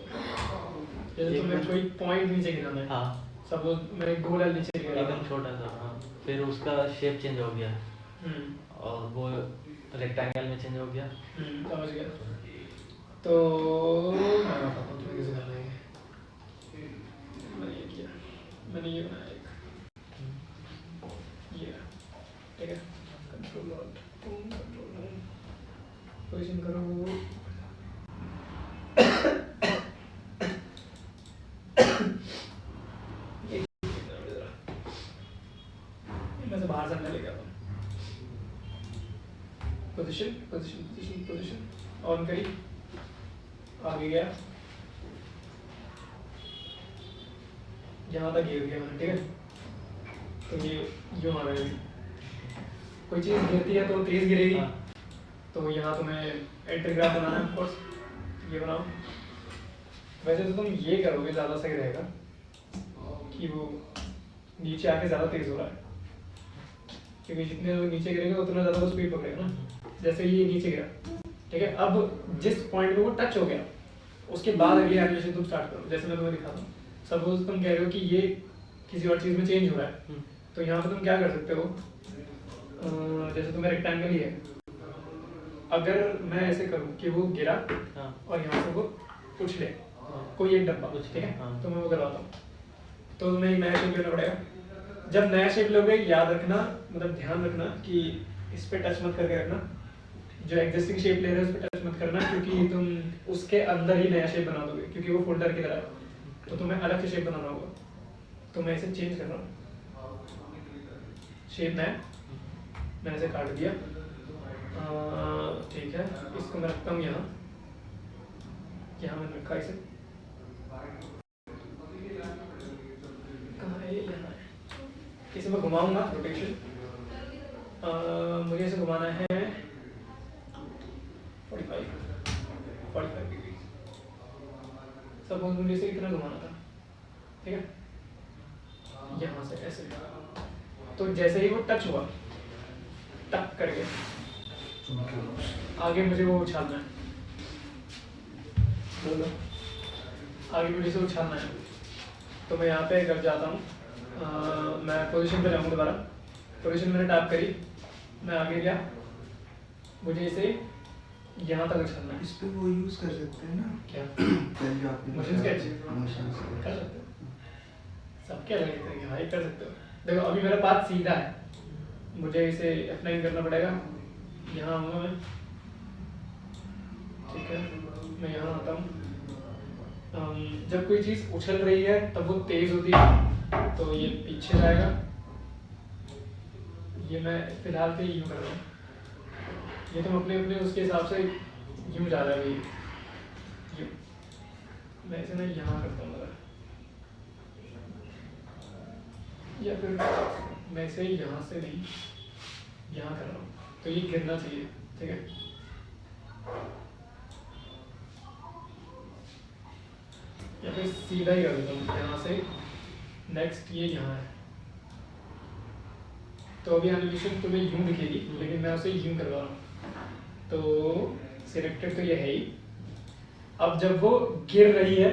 जैसे तुम्हें कोई पॉइंट नीचे गिराना है। हाँ सपोज मैं एक गोला नीचे गिरा एकदम छोटा सा। हाँ फिर उसका शेप चेंज हो गया और वो रेक्टेंगल में चेंज हो गया। समझ गया। तो मैं बताता हूँ तुम्हें कैसे करना है। मैंने ये किया, मैंने ये बनाया एक, ये ठीक है। कंट्रोल ऑल्ट पोजीशन करो। मैं से बाहर से अंदर लेके आता हूँ। Position position position position on करी, आगे गया, यहाँ तक गिर गया मैंने, ठीक है। तो ये यूँ आ रहा है। कोई चीज़ गिरती है तो तेज़ गिरेगी। तो यहाँ तुम्हें एंट्री ग्राफ बनाना है, ऑफ कोर्स ये बनाओ। वैसे तो तुम ये करोगे ज़्यादा सही रहेगा कि वो नीचे आके ज़्यादा तेज़ हो रहा है, क्योंकि जितने लोग नीचे गिरेंगे उतना ज़्यादा वो स्पीड पकड़ेगा ना। जैसे ये नीचे गिरा, ठीक है। अब जिस पॉइंट पे वो टच हो गया उसके बाद अगली एनिमेशन तुम स्टार्ट करो। जैसे मैं तुम्हें दिखाता हूँ, सपोज तुम कह रहे हो कि ये किसी और चीज़ में चेंज हो रहा है, तो यहाँ पे तुम क्या कर सकते हो। जैसे तुम्हें रेक्टेंगल ही है, अगर मैं ऐसे करूँ कि वो गिरा और यहाँ से वो उछले, कोई एक डब्बा, ठीक है। तो मैं वो करवाता हूँ, तो तुम्हें एक नया शेप लेना पड़ेगा। जब नया शेप लोगे याद रखना, मतलब ध्यान रखना कि इस पे टच मत करके रखना। जो एग्जिस्टिंग शेप ले रहे हो उस पे टच मत करना, क्योंकि तुम उसके अंदर ही नया शेप बना दोगे, क्योंकि वो फोल्डर की तरह है। तो तुम्हें अलग से शेप बनाना होगा। तो मैं इसे चेंज कर रहा हूँ, शेप नया मैंने इसे काट दिया, ठीक है। इसको मैं रखता हूँ यहाँ, मैंने रखा इसे, कहाँ है, यहाँ है। इसे मैं घुमाऊंगा, रोटेशन मुझे इसे घुमाना है 45 डिग्री। सपोज मुझे इसे इतना घुमाना था, ठीक है। यहाँ से ऐसे, तो जैसे ही वो टच हुआ, टक करके आगे मुझे वो उछालना है, आगे मुझे इसे उछालना है। तो मैं यहाँ पे कर जाता हूँ, मैं पोजीशन पे जाऊँगा दोबारा। पोजीशन मैंने टैप करी, मैं आगे गया, मुझे इसे यहाँ तक उछालना है। इस पे वो यूज कर सकते हैं ना, क्या पहले जो आपने मोशन स्केच मोशन कर सकते हो, सबके अलग तरीके। हाँ ये कर सकते हो। देखो अभी मेरा पाथ सीधा है, मुझे इसे F9 करना पड़ेगा। यहाँ आऊँगा मैं, ठीक है। मैं यहाँ आता हूँ, जब कोई चीज़ उछल रही है तब वो तेज़ होती है, तो ये पीछे जाएगा। ये मैं फिलहाल पे यूँ कर रहा हूँ, ये तुम अपने अपने उसके हिसाब से यूँ जा रहा है भाई, यूँ। मैं इसे ना यहाँ करता हूँ ज़रा, या फिर मैं इसे यहाँ से नहीं यहाँ कर रहा हूँ, तो ये गिरना चाहिए, ठीक है। या फिर सीधा ही कर देता हूँ यहाँ से, नेक्स्ट ये यहाँ है। तो अभी एनिमेशन तुम्हें यूं दिखेगी, लेकिन मैं उसे यूं करवा रहा हूँ। तो सिलेक्टेड तो ये है ही। अब जब वो गिर रही है,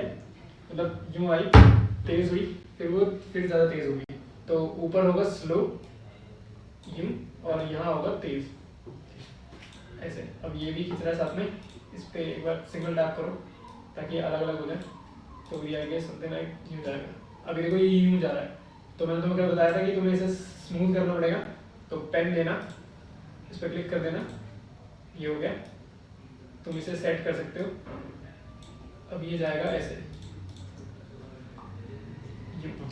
मतलब यूं आई, तेज हुई, फिर वो फिर ज़्यादा तेज होगी, तो ऊपर होगा स्लो यूं, और यहाँ होगा तेज, ऐसे। अब ये भी खींच रहा है साथ में, इस पे एक बार सिंगल टैप करो ताकि अलग अलग हो जाए, तो ये आगे समथिंग लाइक यूं जाएगा। अभी देखो ये यूं जा रहा है, तो मैंने तुम्हें क्या बताया था कि तुम्हें इसे स्मूथ करना पड़ेगा। तो पेन लेना, इस पर क्लिक कर देना, ये हो गया। तुम इसे सेट कर सकते हो। अब ये जाएगा ऐसे,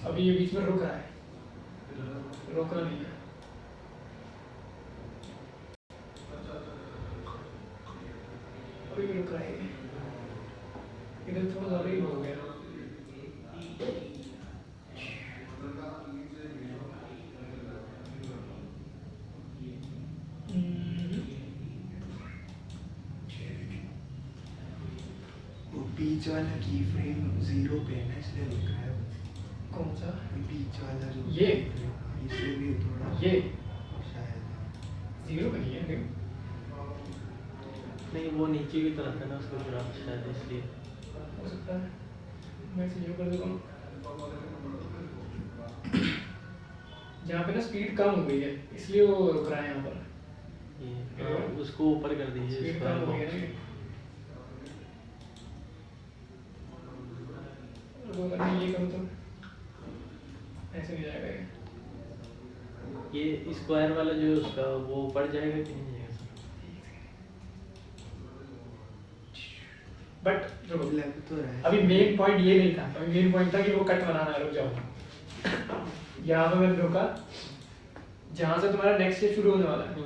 अभी ये बीच में रुक रहा है, रोकना नहीं है। अभी भी रुक रहा है, इधर थोड़ा ज़्यादा ही हो गया। वो बीच वाला की फ्रेम 0 पे है ना, इसलिए लिख रहा है। कौन सा? बीच वाला जो ये? इससे भी थोड़ा ये शायद 0 पे नहीं है, देखो। नहीं, वो नीचे की तरफ है ना, उसको जुड़ा शायद इसलिए हो सकता है, मैं इसे यूँ कर देता हूँ। यहाँ पे ना स्पीड कम हो गई है, इसलिए वो रुक रहा है यहाँ पर। ये हाँ, उसको ऊपर कर दीजिए, स्पीड स्क्वायर कम हो गई बॉक्स। है ना, वो अगर मैं ये करूँ तो ऐसे नहीं जाएगा ये। ये स्क्वायर वाला जो है उसका, वो ऊपर जाएगा कि नहीं जाएगा सर? बट रुको, लग तो रहा है। अभी मेन पॉइंट ये नहीं था, अभी मेन पॉइंट था कि वो कट बनाना है। रुक जाओ, यहाँ पे मैंने रोका, जहाँ से तुम्हारा नेक्स्ट स्टेप शुरू होने वाला है, वो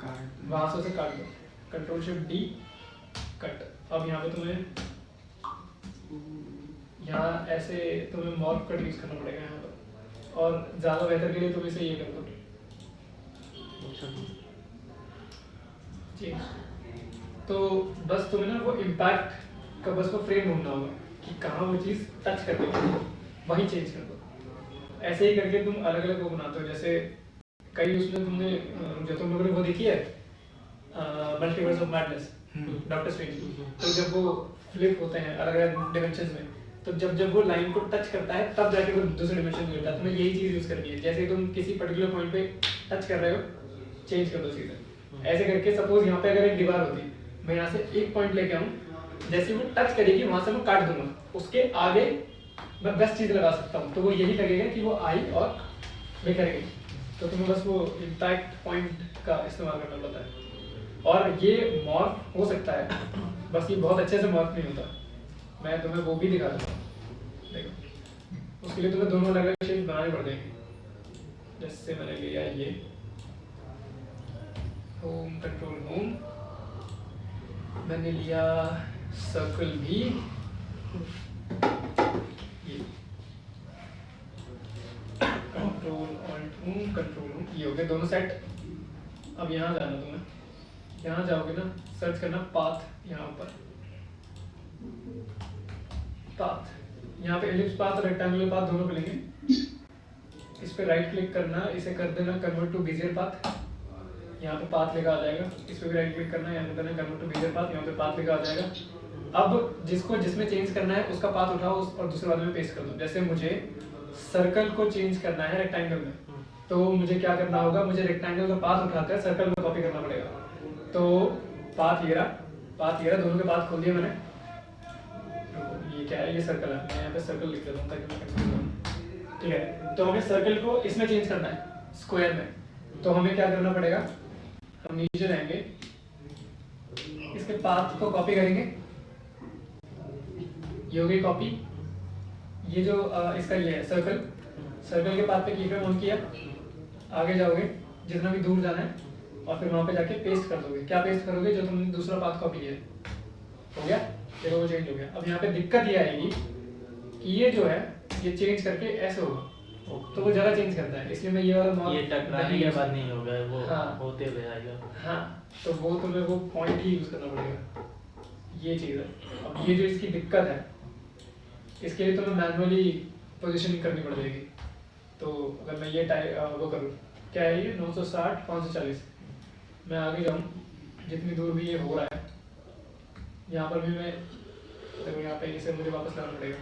कार्ड वहाँ से उसे काट दो, कंट्रोल शिफ्ट डी, कट। अब यहाँ पे तुम्हें यहाँ ऐसे तुम्हें मॉर्फ कट यूज करना पड़ेगा यहाँ पर, और ज़्यादा बेहतर के लिए तुम इसे ये कर दो, चेंज। तो बस तुम्हें ना वो इम्पैक्ट का बस वो फ्रेम ढूंढना होगा कि कहाँ वो चीज़ टच कर रही है, वही चेंज कर दो। ऐसे ही करके तुम अलग अलग वो बनाते हो। जैसे कई उसमें तुमने जो तुम लोगों ने वो देखी है multiverse of madness, doctor strange, तो जब वो फ्लिप होते हैं अलग अलग डिमेंशंस में, तो जब वो लाइन को टच करता है तब जाके वो दूसरे डिमेंशन में मिलता है। तुम्हें यही चीज़ यूज़ करनी है। जैसे तुम किसी पर्टिकुलर पॉइंट पे टच कर रहे हो, चेंज कर दो चीज़ें। ऐसे करके सपोज यहाँ पे अगर एक दीवार होती, मैं यहाँ से एक पॉइंट लेके आऊँ, जैसे वो टच करेगी वहाँ से मैं काट दूंगा, उसके आगे मैं बेस्ट चीज़ लगा सकता हूँ, तो वो यही लगेगा कि वो आई और बिखर गई। तो तुम्हें बस वो इम्पैक्ट पॉइंट का इस्तेमाल करना पड़ता है। और ये मॉर्फ हो सकता है, बस ये बहुत अच्छे से मॉर्फ नहीं होता। मैं तुम्हें वो भी दिखा दूँगा, देखो। उसके लिए तुम्हें दोनों अलग अलग शेप बनाने पड़ जाएंगे। जैसे मैंने लिया ये होम, कंट्रोल होम, मैंने लिया सर्कल भी, ये control alt home, control home, ये हो गए दोनों सेट। अब यहाँ जाना तुम्हें, यहाँ जाओगे ना, सर्च करना पाथ, यहाँ पर पाथ, यहाँ पे एलिप्स पाथ और रेक्टेंगुलर पाथ दोनों मिलेंगे। इस पे राइट क्लिक करना, इसे कर देना कन्वर्ट टू बेजियर पाथ, यहाँ पे पाथ लिखा आ जाएगा। इस पे भी राइट क्लिक करना है, यहाँ पे करना कन्वर्ट टू बेजियर पाथ, यहाँ पे पाथ लिखा आ जाएगा। अब जिसको जिसमें चेंज करना है उसका पाथ उठाओ और दूसरे वाले में पेस्ट कर दो। जैसे मुझे सर्कल को चेंज करना है रेक्टेंगल में, तो मुझे क्या करना होगा, मुझे रेक्टेंगल का पाथ उठाकर सर्कल में कॉपी करना पड़ेगा। तो पाथ ये रहा, दोनों के पाथ खोल दिया मैंने। ये क्या है, ये सर्कल है, मैं यहाँ पे सर्कल लिख देता हूँ ताकि मैं कंफ्यूज ना हूँ। ठीक है, तो हमें सर्कल को इसमें चेंज करना है, स्क्वायर में। तो हमें क्या करना पड़ेगा, हम नीचे जाएंगे, इसके पाथ को कॉपी करेंगे, ये हो गई कॉपी। ये जो इसका ये है सर्कल, सर्कल के पाथ पे की फ्रेम ऑन किया, आगे जाओगे जितना भी दूर जाना है और फिर वहाँ पे जाके पेस्ट कर दोगे। क्या पेस्ट करोगे? जो तुमने दूसरा पाथ कॉपी किया है। हो गया, देखो वो चेंज हो गया। अब यहाँ पे दिक्कत ये आएगी कि ये जो है ये चेंज करके ऐसे होगा, तो वो जगह चेंज करता है, इसलिए मैं ये वाला ये टकराने के बाद नहीं होगा, वो हाँ। होते हुए आएगा। हाँ, तो वो तुम्हें वो पॉइंट ही यूज करना पड़ेगा, ये चीज़ है। अब ये जो इसकी दिक्कत है, इसके लिए तुम्हें मैनुअली पोजीशनिंग करनी पड़ जाएगी। तो अगर मैं ये वो करूँ, क्या है ये 960 540, मैं आगे जाऊँ जितनी दूर भी ये हो रहा है, यहाँ पर भी मैं देखो यहाँ पे इसे मुझे वापस लाना पड़ेगा,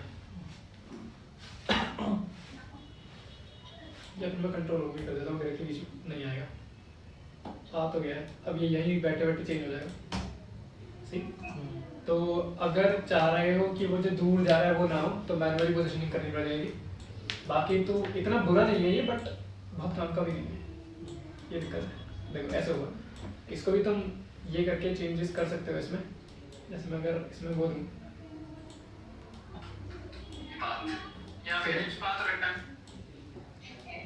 या फिर मैं कंट्रोल ओपन कर देता हूँ, डायरेक्टली बीच नहीं आएगा। आ तो गया है, अब ये यहीं बैठे बैठे चेंज हो जाएगा। सी, तो अगर चाह रहे हो कि वो जो दूर जा रहा है वो ना हो, तो मैनुअली पोजीशनिंग करनी पड़ जाएगी। बाकी तो इतना बुरा नहीं है ये, बट बहुत काम का भी नहीं है, ये दिक्कत है। देखो ऐसे होगा, इसको भी तुम ये करके चेंजेस कर सकते हो इसमें। जैसे मैं अगर इसमें वो दूँ,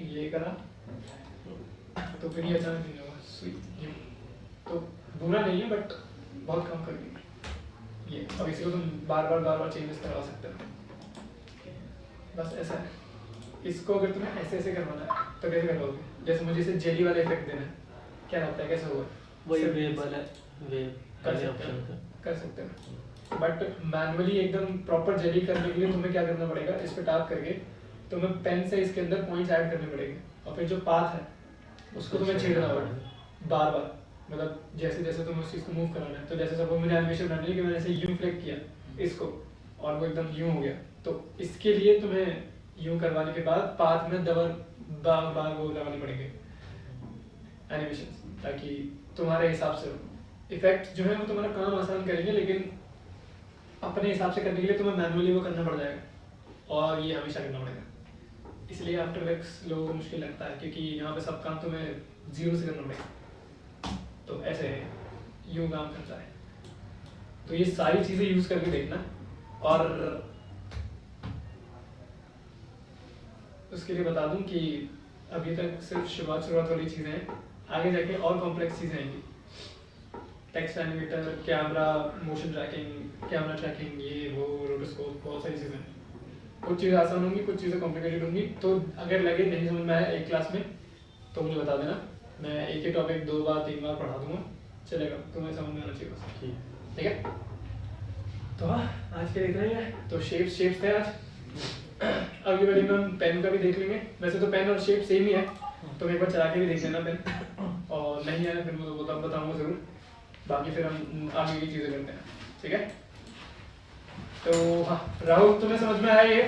ये करा तो फिर ये अचानक नहीं होगा, स्वीट यूं। तो बुरा नहीं है, बट बहुत काम करेगी ये। अब इसी को तुम बार बार चेंजेस करवा सकते हो, बस ऐसा है। इसको अगर तुम्हें ऐसे ऐसे करवाना है तो कैसे करवाओगे? जैसे मुझे इसे जेली वाला इफेक्ट देना है, क्या लगता है कैसे होगा? वही वेब वाला वेब कर वाले सकते ऑप्शन हो, कर सकते हो। बट मैनुअली एकदम प्रॉपर जेली करने के लिए तुम्हें क्या करना पड़ेगा? इस पे टैप करके तुम्हें पेन से इसके अंदर पॉइंट्स ऐड करने पड़ेंगे, और फिर जो पाथ है उसको तुम्हें छेड़ना पड़ेगा बार बार। मतलब जैसे जैसे तुम्हें उस चीज़ को मूव कराना है, तो जैसे सपोज मुझे एनिमेशन बनानी है कि मैंने ऐसे यूं फ्लिक किया इसको और वो एकदम यूं हो गया, तो इसके लिए तुम्हें यूं करवाने के बाद पाथ में डबल बार बार वो लगाने पड़ेंगे एनिमेशन, ताकि तुम्हारे हिसाब से इफेक्ट जो है वो तुम्हारा काम आसान करेंगे, लेकिन अपने हिसाब से करने के लिए तुम्हें मैनुअली वो करना पड़ जाएगा, और ये हमेशा करना पड़ेगा। इसलिए आफ्टर इफेक्ट्स लोगों को मुश्किल लगता है, क्योंकि यहाँ पे सब काम तुम्हें जीरो से करना पड़ेगा। तो ऐसे यूं काम करता है। तो ये सारी चीज़ें यूज़ करके देखना, और उसके लिए बता दूं कि अभी तक सिर्फ शुरुआत वाली चीज़ें हैं, आगे जाके और कॉम्प्लेक्स चीज़ें आएंगी। Text animator, camera, motion tracking, camera tracking, ये वो रोटोस्कोप, बहुत सारी चीज़ें हैं। कुछ चीज़ें आसान होंगी, कुछ चीज़ें कॉम्प्लिकेटेड होंगी। तो अगर लगे नहीं समझ में आया एक क्लास में तो मुझे बता देना, मैं एक ही टॉपिक 2 बार 3 बार पढ़ा दूंगा, चलेगा, तुम्हें समझ में आना चाहिए बस। ठीक है, तो हाँ आज के इतना ही है। तो शेप्स थे आज। अगली बारी में हम पेन का भी देख लेंगे। वैसे तो पेन और शेप सेम ही है, तो एक बार चला के भी देख लेना पेन, और नहीं आया फिर मैं बताऊँगा ज़रूर। बाकी फिर हम आगे की चीज़ें करते हैं, ठीक है। तो हाँ राहुल, तुम्हें समझ में आया ये?